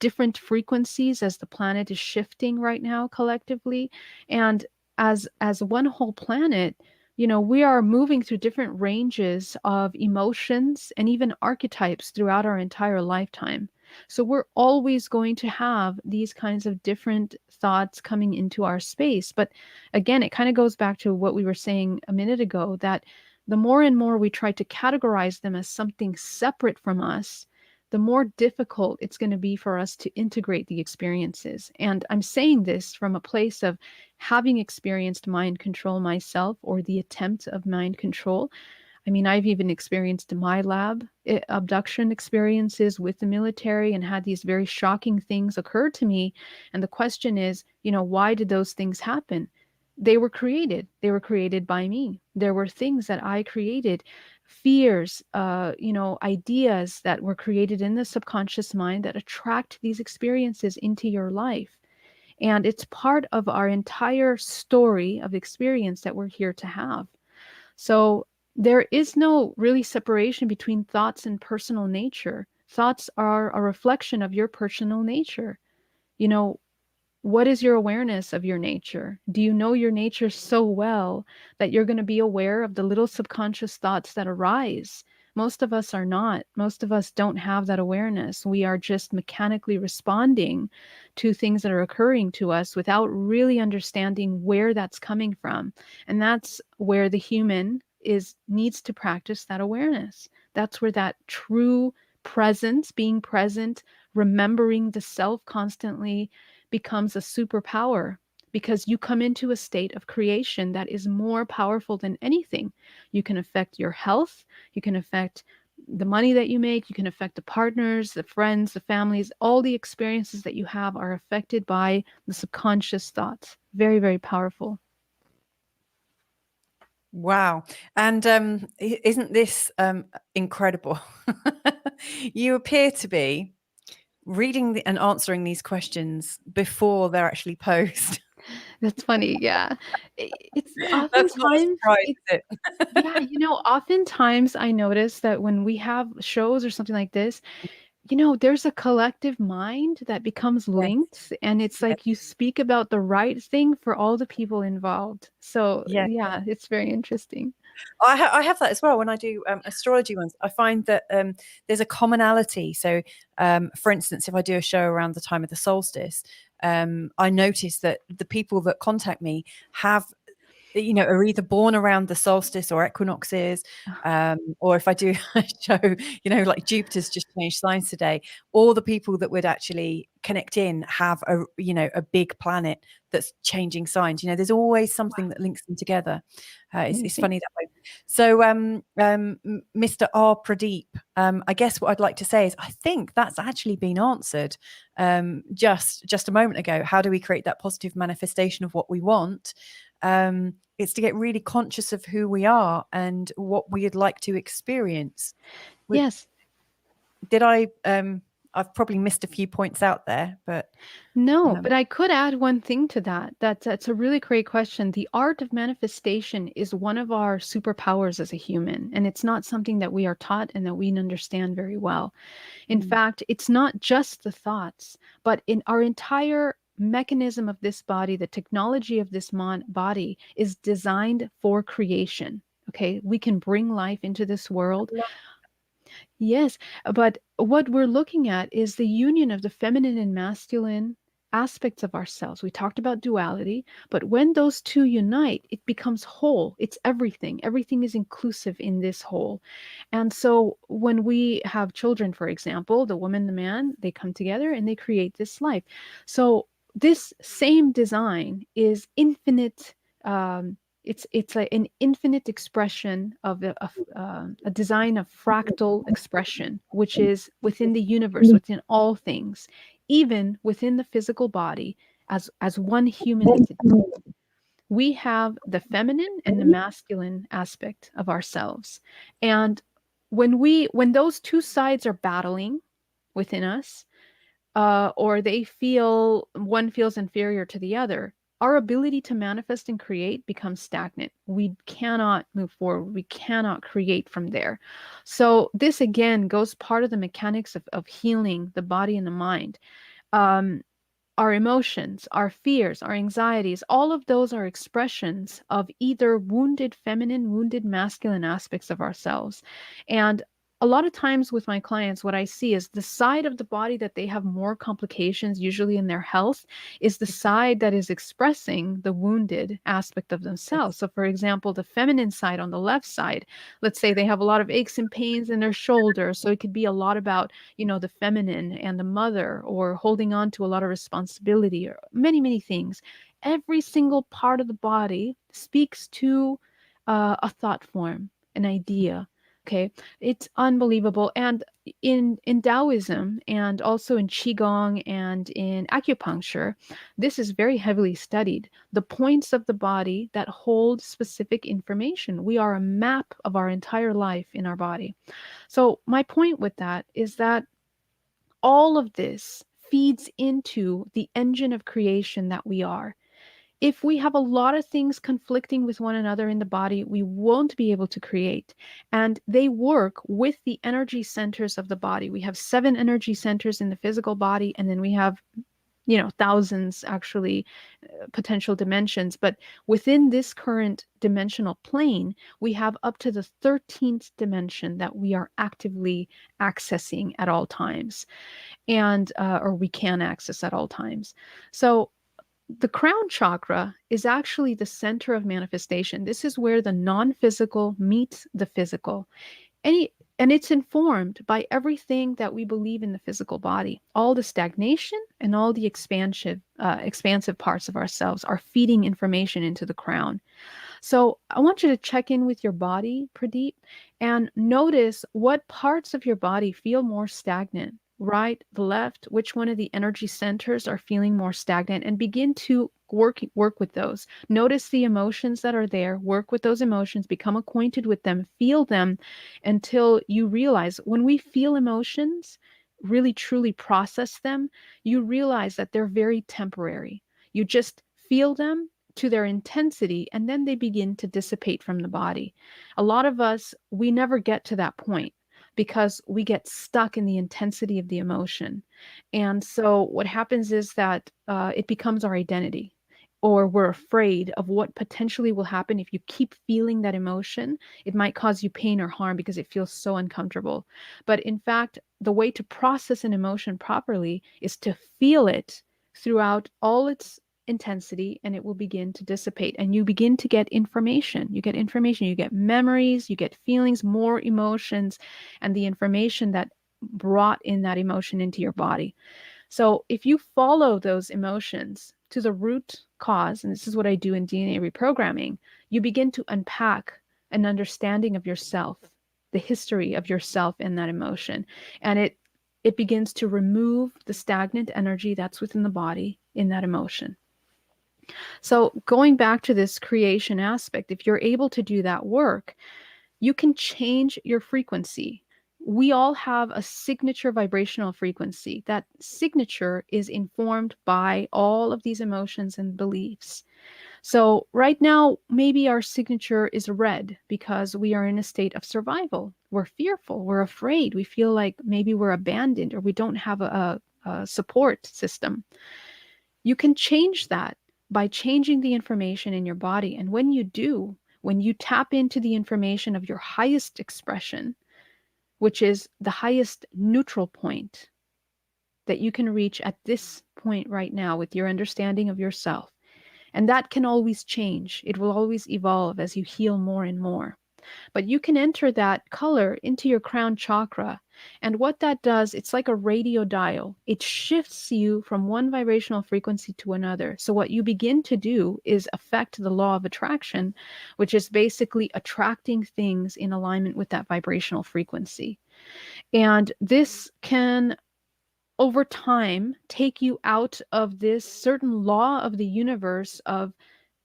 different frequencies as the planet is shifting right now collectively, and as one whole planet, we are moving through different ranges of emotions and even archetypes throughout our entire lifetime. So we're always going to have these kinds of different thoughts coming into our space. But again, it kind of goes back to what we were saying a minute ago, that the more and more we try to categorize them as something separate from us, the more difficult it's going to be for us to integrate the experiences. And I'm saying this from a place of having experienced mind control myself, or the attempt of mind control. I mean, I've even experienced my lab abduction experiences with the military and had these very shocking things occur to me. And the question is, why did those things happen? They were created. They were created by me. There were things that I created, fears, ideas that were created in the subconscious mind that attract these experiences into your life. And it's part of our entire story of experience that we're here to have. So there is no really separation between thoughts and personal nature. Thoughts are a reflection of your personal nature. You know, what is your awareness of your nature? Do you know your nature so well that you're going to be aware of the little subconscious thoughts that arise? Most of us are not. Most of us don't have that awareness. We are just mechanically responding to things that are occurring to us without really understanding where that's coming from. And that's where the human is needs to practice that awareness. That's where that true presence, being present, remembering the self constantly, becomes a superpower, because you come into a state of creation that is more powerful than anything. You can affect your health, you can affect the money that you make, you can affect the partners, the friends, the families. All the experiences that you have are affected by the subconscious thoughts. Very, very powerful.
Wow. And isn't this incredible? You appear to be reading and answering these questions before they're actually posed.
That's funny. Yeah. It's
That's not a
oftentimes
surprise,
it's
is it?
yeah, oftentimes I notice that when we have shows or something like this, there's a collective mind that becomes
Yes,
linked, and it's
yes,
like you speak about the right thing for all the people involved. So,
yes.
yeah, it's very interesting.
I have that as well when I do astrology ones. I find that there's a commonality. So, for instance, if I do a show around the time of the solstice, I notice that the people that contact me have are either born around the solstice or equinoxes, or if I do a show, like Jupiter's just changed signs today, all the people that would actually connect in have a big planet that's changing signs. There's always
Wow,
something that links them together. It's
amazing.
funny that way. So, Mr. R. Pradeep, I guess what I'd like to say is I think that's actually been answered just a moment ago. How do we create that positive manifestation of what we want? It's to get really conscious of who we are and what we'd like to experience. Would-
Yes.
Did I? I've probably missed a few points out there, but
No,
um,
but I could add one thing to that. That's a really great question. The art of manifestation is one of our superpowers as a human, and it's not something that we are taught and that we understand very well. In
mm,
fact, it's not just the thoughts, but in our entire mechanism of this body, the technology of this body is designed for creation. Okay, we can bring life into this world. Yes, but what we're looking at is the union of the feminine and masculine aspects of ourselves. We talked about duality, but when those two unite, it becomes whole. It's everything. Everything is inclusive in this whole. And so when we have children, for example, the woman, the man, they come together and they create this life. So this same design is infinite. It's an infinite expression of a design of fractal expression, which is within the universe, within all things, even within the physical body, as one human entity. We have the feminine and the masculine aspect of ourselves. And when those two sides are battling within us, or they feel one feels inferior to the other, our ability to manifest and create becomes stagnant. We cannot move forward. We cannot create from there. So this again goes part of the mechanics of healing the body and the mind. Um, our emotions, our fears, our anxieties, all of those are expressions of either wounded feminine, wounded masculine aspects of ourselves. And a lot of times with my clients, what I see is the side of the body that they have more complications, usually in their health, is the side that is expressing the wounded aspect of themselves. So, for example, the feminine side on the left side, let's say they have a lot of aches and pains in their shoulders. So, it could be a lot about the feminine and the mother, or holding on to a lot of responsibility, or many, many things. Every single part of the body speaks to a thought form, an idea. Okay, it's unbelievable. And in Taoism, and also in Qigong and in acupuncture, this is very heavily studied. The points of the body that hold specific information. We are a map of our entire life in our body. So my point with that is that all of this feeds into the engine of creation that we are. If we have a lot of things conflicting with one another in the body, we won't be able to create. And they work with the energy centers of the body. We have 7 energy centers in the physical body, and then we have thousands actually, potential dimensions. But within this current dimensional plane, we have up to the 13th dimension that we are actively accessing at all times, and or we can access at all times. So the crown chakra is actually the center of manifestation. This is where the non-physical meets the physical. And it's informed by everything that we believe in the physical body. All the stagnation and all the expansive parts of ourselves are feeding information into the crown. So I want you to check in with your body, Pradeep, and notice what parts of your body feel more stagnant. Right, the left, which one of the energy centers are feeling more stagnant, and begin to work with those. Notice the emotions that are there, work with those emotions, become acquainted with them, feel them until you realize when we feel emotions, really truly process them, you realize that they're very temporary. You just feel them to their intensity, and then they begin to dissipate from the body. A lot of us, we never get to that point because we get stuck in the intensity of the emotion. And so what happens is that it becomes our identity, or we're afraid of what potentially will happen if you keep feeling that emotion. It might cause you pain or harm because it feels so uncomfortable. But in fact, the way to process an emotion properly is to feel it throughout all its intensity, and it will begin to dissipate, and you begin to get information. You get information, you get memories, you get feelings, more emotions, and the information that brought in that emotion into your body. So if you follow those emotions to the root cause, and this is what I do in DNA reprogramming, you begin to unpack an understanding of yourself, the history of yourself in that emotion, and it begins to remove the stagnant energy that's within the body in that emotion. So going back to this creation aspect, if you're able to do that work, you can change your frequency. We all have a signature vibrational frequency. That signature is informed by all of these emotions and beliefs. So right now, maybe our signature is red because we are in a state of survival. We're fearful, we're afraid, we feel like maybe we're abandoned, or we don't have a support system. You can change that by changing the information in your body. And when when you tap into the information of your highest expression, which is the highest neutral point that you can reach at this point right now with your understanding of yourself. And that can always change. It will always evolve as you heal more and more. But you can enter that color into your crown chakra. And what that does, it's like a radio dial. It shifts you from one vibrational frequency to another. So what you begin to do is affect the law of attraction, which is basically attracting things in alignment with that vibrational frequency. And this can, over time, take you out of this certain law of the universe of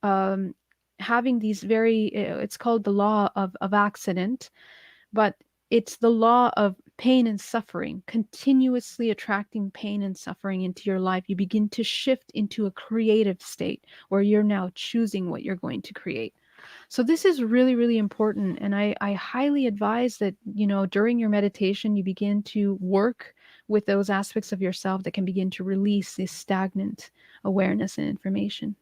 um, having these it's called the law of accident, but it's the law of pain and suffering, continuously attracting pain and suffering into your life. You begin to shift into a creative state where you're now choosing what you're going to create. So this is really, really important. And I highly advise that, during your meditation, you begin to work with those aspects of yourself that can begin to release this stagnant awareness and information.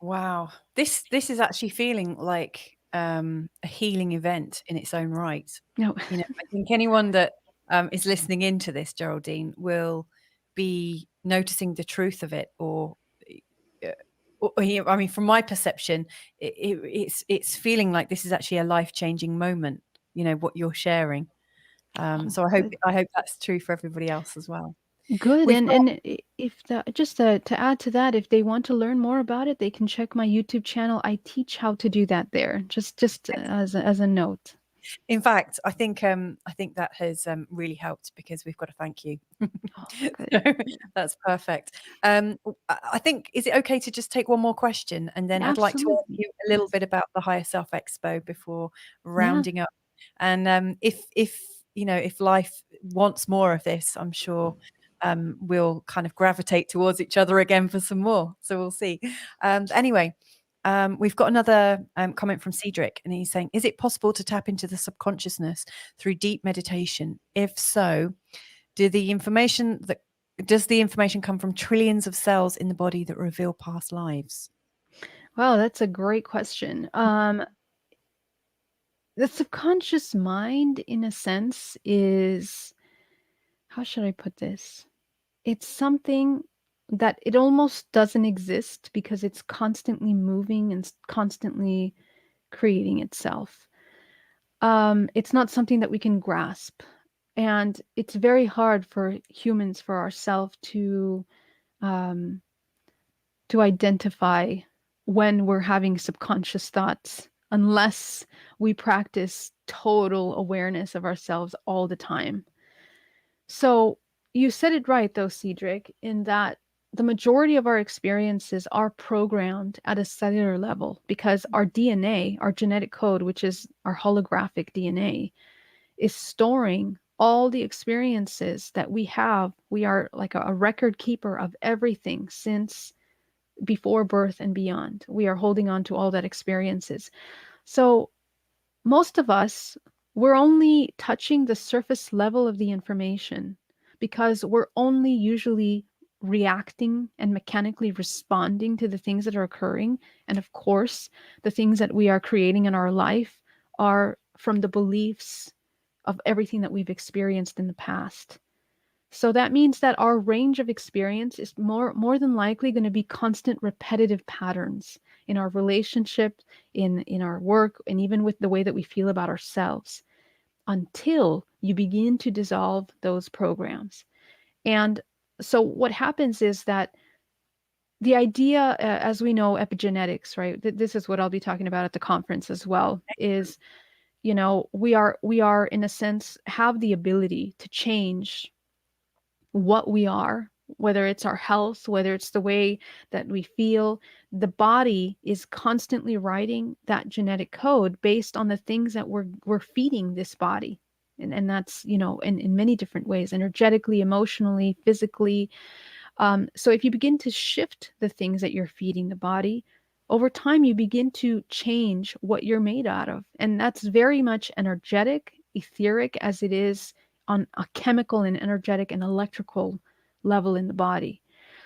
Wow. This is actually feeling like a healing event in its own right.
No.
I think anyone that is listening into this, Geraldine, will be noticing the truth of it, uh, I mean, from my perception, it's feeling like this is actually a life-changing moment. What you're sharing. So I hope that's true for everybody else as well.
Good.
We've got
And if just to add to that, if they want to learn more about it, they can check my YouTube channel. I teach how to do that there. Just as a note.
In fact, I think that has really helped because we've got to thank you.
Oh, good.
So that's perfect. I think, is it okay to just take one more question, and then I'd like to ask
Absolutely.
you a little
Yes.
bit about the Higher Self Expo before
Yeah.
rounding up. And if life wants more of this, I'm sure we'll kind of gravitate towards each other again for some more. So we'll see. Anyway. We've got another comment from Cedric, and he's saying, is it possible to tap into the subconsciousness through deep meditation? If so, does the information come from trillions of cells in the body that reveal past lives?
Wow, that's a great question. The subconscious mind, in a sense, is, how should I put this? It's something that it almost doesn't exist because it's constantly moving and constantly creating itself. It's not something that we can grasp. And it's very hard for humans, for ourselves, um, to identify when we're having subconscious thoughts unless we practice total awareness of ourselves all the time. So you said it right, though, Cedric, in that the majority of our experiences are programmed at a cellular level because our DNA, our genetic code, which is our holographic DNA, is storing all the experiences that we have. We are like a record keeper of everything since before birth and beyond. We are holding on to all that experiences. So most of us, we're only touching the surface level of the information because we're only usually reacting and mechanically responding to the things that are occurring. And of course, the things that we are creating in our life are from the beliefs of everything that we've experienced in the past. So that means that our range of experience is more than likely going to be constant repetitive patterns in our relationship, in our work, and even with the way that we feel about ourselves, until you begin to dissolve those programs. And so what happens is that the idea, as we know, epigenetics, right? This is what I'll be talking about at the conference as well, is, we are in a sense have the ability to change what we are, whether it's our health, whether it's the way that we feel. The body is constantly writing that genetic code based on the things that we're feeding this body. And that's, in many different ways, energetically, emotionally, physically. So if you begin to shift the things that you're feeding the body, over time you begin to change what you're made out of. And that's very much energetic, etheric, as it is on a chemical and energetic and electrical level in the body.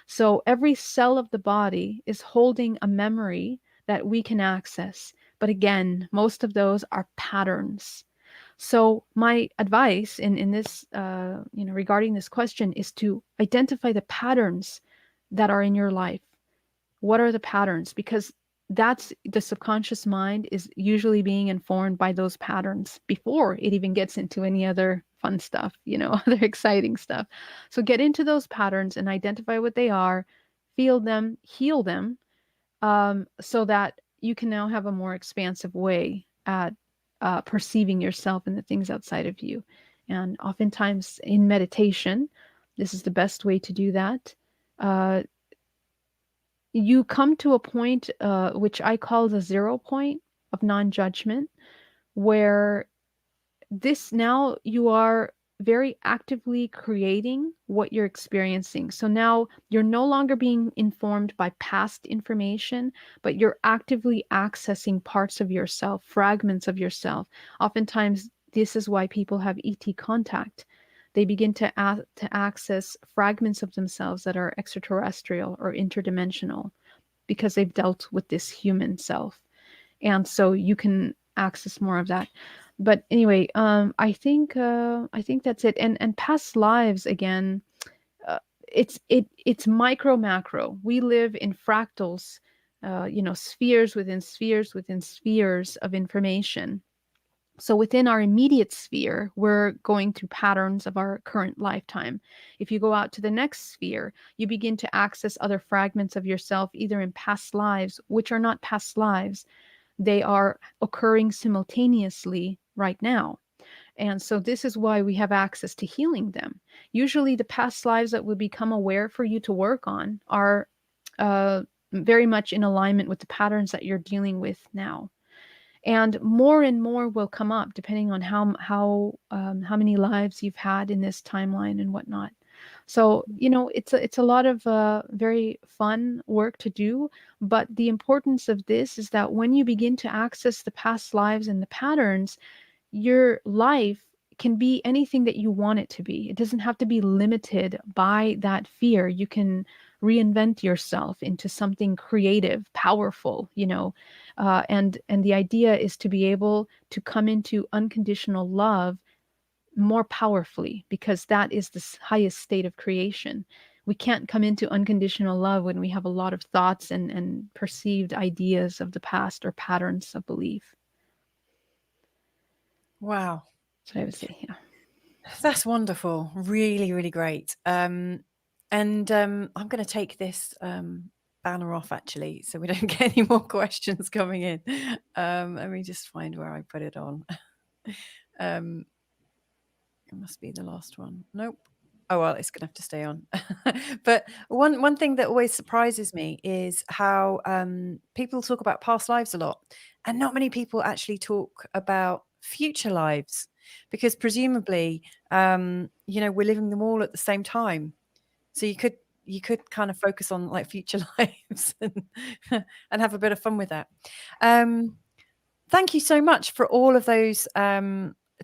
So every cell of the body is holding a memory that we can access. But again, most of those are patterns. So my advice in this, regarding this question is to identify the patterns that are in your life. What are the patterns? Because that's the subconscious mind is usually being informed by those patterns before it even gets into any other fun stuff, other exciting stuff. So get into those patterns and identify what they are, feel them, heal them, so that you can now have a more expansive way at perceiving yourself and the things outside of you. And oftentimes in meditation, this is the best way to do that. Uh, you come to a point, which I call the 0 point of non judgment, where this now you are very actively creating what you're experiencing. So now you're no longer being informed by past information, but you're actively accessing parts of yourself, fragments of yourself. Oftentimes, this is why people have ET contact. They begin to access fragments of themselves that are extraterrestrial or interdimensional because they've dealt with this human self. And so you can access more of that. But anyway, I think that's it. And past lives again, it's micro macro. We live in fractals, spheres within spheres within spheres of information. So within our immediate sphere, we're going through patterns of our current lifetime. If you go out to the next sphere, you begin to access other fragments of yourself, either in past lives, which are not past lives. They are occurring simultaneously right now. And so this is why we have access to healing them. Usually the past lives that will become aware for you to work on are very much in alignment with the patterns that you're dealing with now. And more will come up depending on how many lives you've had in this timeline and whatnot. So it's a lot of very fun work to do, but the importance of this is that when you begin to access the past lives and the patterns, your life can be anything that you want it to be. It doesn't have to be limited by that fear. You can reinvent yourself into something creative, powerful, and the idea is to be able to come into unconditional love more powerfully, because that is the highest state of creation. We can't come into unconditional love when we have a lot of thoughts and perceived ideas of the past or patterns of belief.
Wow.
So I would say, yeah.
That's wonderful. Really, really great. And I'm going to take this banner off actually, so we don't get any more questions coming in. Let me just find where I put it on. It must be the last one. Nope. Oh well, it's gonna have to stay on. But one thing that always surprises me is how people talk about past lives a lot, and not many people actually talk about future lives, because presumably, we're living them all at the same time. So you could kind of focus on like future lives and have a bit of fun with that. Thank you so much for all of those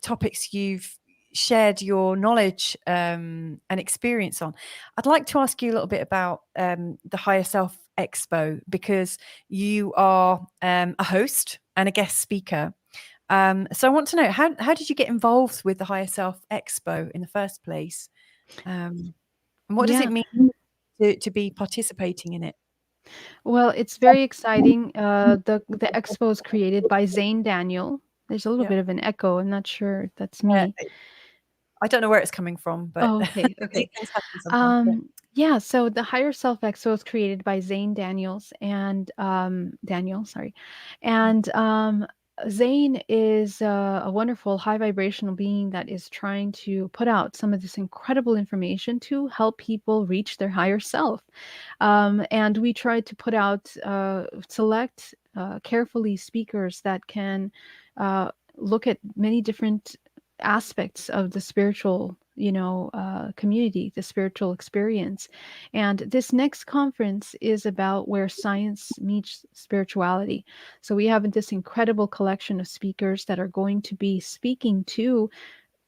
topics you've shared your knowledge and experience on. I'd like to ask you a little bit about the Higher Self Expo, because you are a host and a guest speaker. So I want to know, how did you get involved with the Higher Self Expo in the first place? And what does
Yeah.
it mean to be participating in it?
Well, it's very exciting. The expo is created by Zane Daniel. There's a little
Yeah.
bit of an echo. I'm not sure if that's me.
I don't know where it's coming from, but
Oh, okay,
these
okay.
things happen sometimes.
Yeah, so the Higher Self Expo was created by Zane Daniels and Daniel, sorry. And Zane is a wonderful high vibrational being that is trying to put out some of this incredible information to help people reach their higher self. And we tried to put out select carefully speakers that can look at many different aspects of the spiritual community, the spiritual experience. And this next conference is about where science meets spirituality. So we have this incredible collection of speakers that are going to be speaking to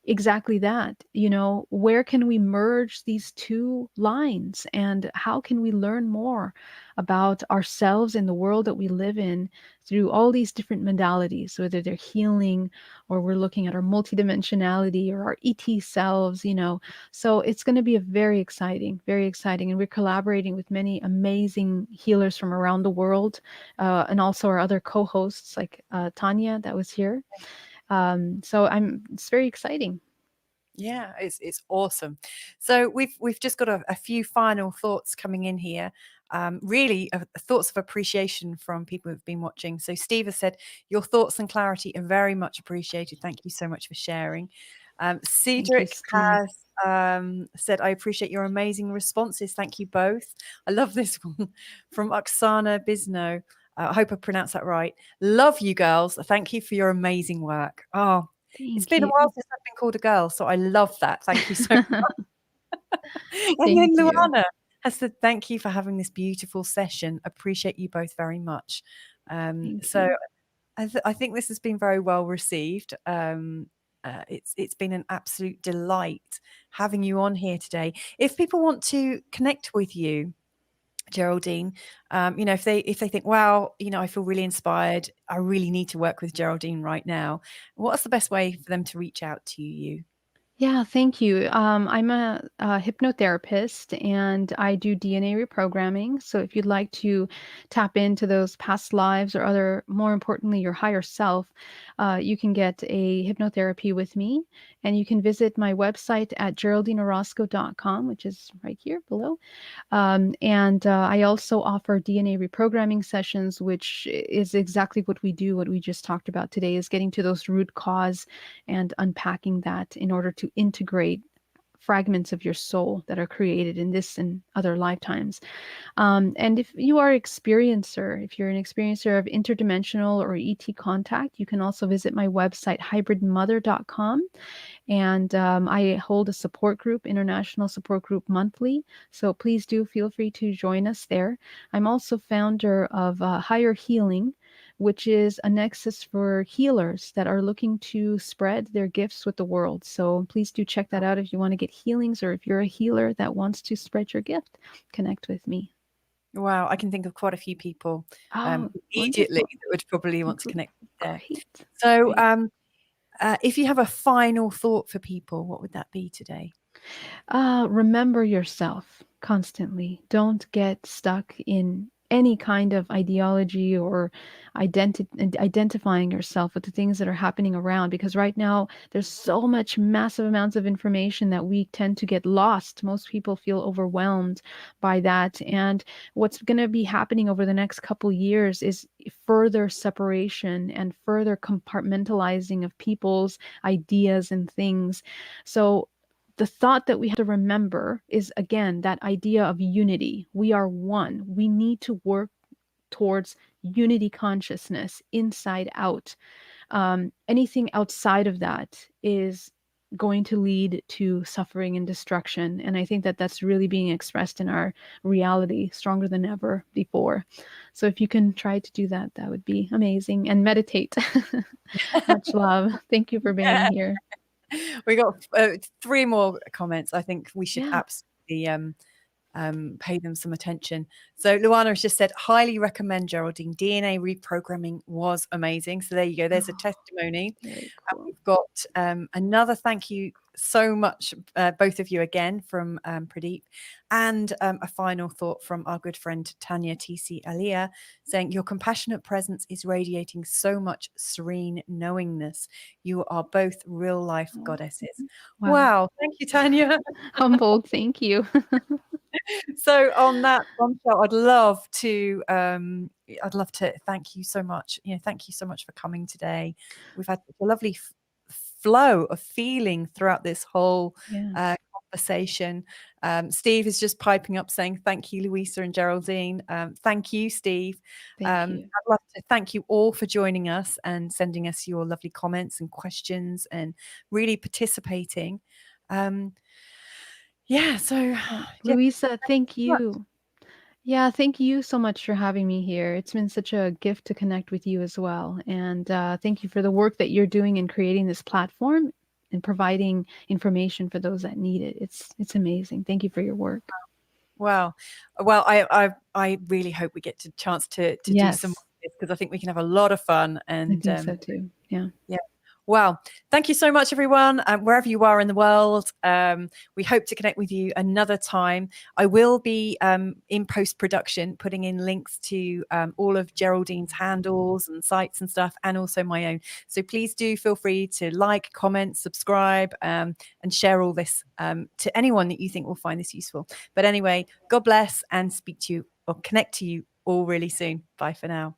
exactly that. You know, where can we merge these two lines and how can we learn more about ourselves and the world that we live in through all these different modalities, whether they're healing or we're looking at our multidimensionality or our ET selves, you know. So it's going to be a very exciting, very exciting. And we're collaborating with many amazing healers from around the world, and also our other co-hosts like Tanya that was here. So it's very exciting.
Yeah, it's awesome. So we've just got a few final thoughts coming in here. Really, thoughts of appreciation from people who've been watching. So Steve has said, your thoughts and clarity are very much appreciated. Thank you so much for sharing.
Thank you,
Cedric
Steve.
has said, I appreciate your amazing responses. Thank you both. I love this one from Oksana Bisno. I hope I pronounced that right. Love you girls. Thank you for your amazing work. Oh, it's
Thank
been a
you.
while since I've been called a girl, so I love that. Thank you so much. And then
Thank you.
Luana has said, thank you for having this beautiful session. Appreciate you both very much.
Thank
So
you.
I think this has been very well received. It's been an absolute delight having you on here today. If people want to connect with you, Geraldine, if they think, wow, I feel really inspired, I really need to work with Geraldine right now, what's the best way for them to reach out to you?
Yeah, thank you. I'm a hypnotherapist and I do DNA reprogramming. So if you'd like to tap into those past lives or other, more importantly, your higher self, you can get a hypnotherapy with me. And you can visit my website at geraldineorozco.com, which is right here below. And I also offer DNA reprogramming sessions, which is exactly what we do. What we just talked about today is getting to those root cause and unpacking that in order to integrate fragments of your soul that are created in this and other lifetimes. And if you are experiencer, if you're an experiencer of interdimensional or ET contact, you can also visit my website, hybridmother.com. And I hold a support group, international support group monthly. So please do feel free to join us there. I'm also founder of Higher Healing, which is a nexus for healers that are looking to spread their gifts with the world. So please do check that out if you want to get healings or if you're a healer that wants to spread your gift, connect with me.
Wow, I can think of quite a few people
Oh,
immediately
wonderful.
that would probably want to connect there.
Great.
So,
Great.
if you have a final thought for people, what would that be today?
Remember yourself constantly. Don't get stuck in any kind of ideology or identifying yourself with the things that are happening around, because right now there's so much massive amounts of information that we tend to get lost. Most people feel overwhelmed by that, and what's going to be happening over the next couple years is further separation and further compartmentalizing of people's ideas and things. So the thought that we have to remember is again that idea of unity. We are one. We need to work towards unity consciousness inside out. Anything outside of that is going to lead to suffering and destruction. And I think that that's really being expressed in our reality stronger than ever before. So if you can try to do that, that would be amazing. And meditate. Much love. Thank you for being here.
We got 3 more comments. I think we should
Yeah.
absolutely pay them some attention. So Luana has just said, highly recommend Geraldine. DNA reprogramming was amazing. So there you go. There's a
Oh,
testimony.
very
And
cool.
we've got another thank you so much, both of you again, from Pradeep. And a final thought from our good friend Tanya TC Aliyah, saying, your compassionate presence is radiating so much serene knowingness. You are both real life
Oh,
goddesses.
wow.
Wow. Thank you, Tanya.
Humbled. Thank you.
So on that bombshell, I'd love to thank you so much. Thank you so much for coming today. We've had a lovely flow of feeling throughout this whole
Yes.
conversation. Steve is just piping up saying, thank you, Louisa and Geraldine. Thank you, Steve.
Thank you.
I'd love to thank you all for joining us and sending us your lovely comments and questions and really participating. Yeah, so yeah,
Louisa, thank
much.
you. Yeah, thank you so much for having me here. It's been such a gift to connect with you as well. And thank you for the work that you're doing in creating this platform. and providing information for those that need it. It's amazing. Thank you for your work.
Wow. Well, I really hope we get a chance to do some more
Yes,
of this, because I think we can have a lot of fun.
I
And
think so too. Yeah.
yeah. Wow. Thank you so much, everyone. Wherever you are in the world, we hope to connect with you another time. I will be in post-production putting in links to all of Geraldine's handles and sites and stuff, and also my own. So please do feel free to like, comment, subscribe, and share all this to anyone that you think will find this useful. But anyway, God bless, and speak to you or connect to you all really soon. Bye for now.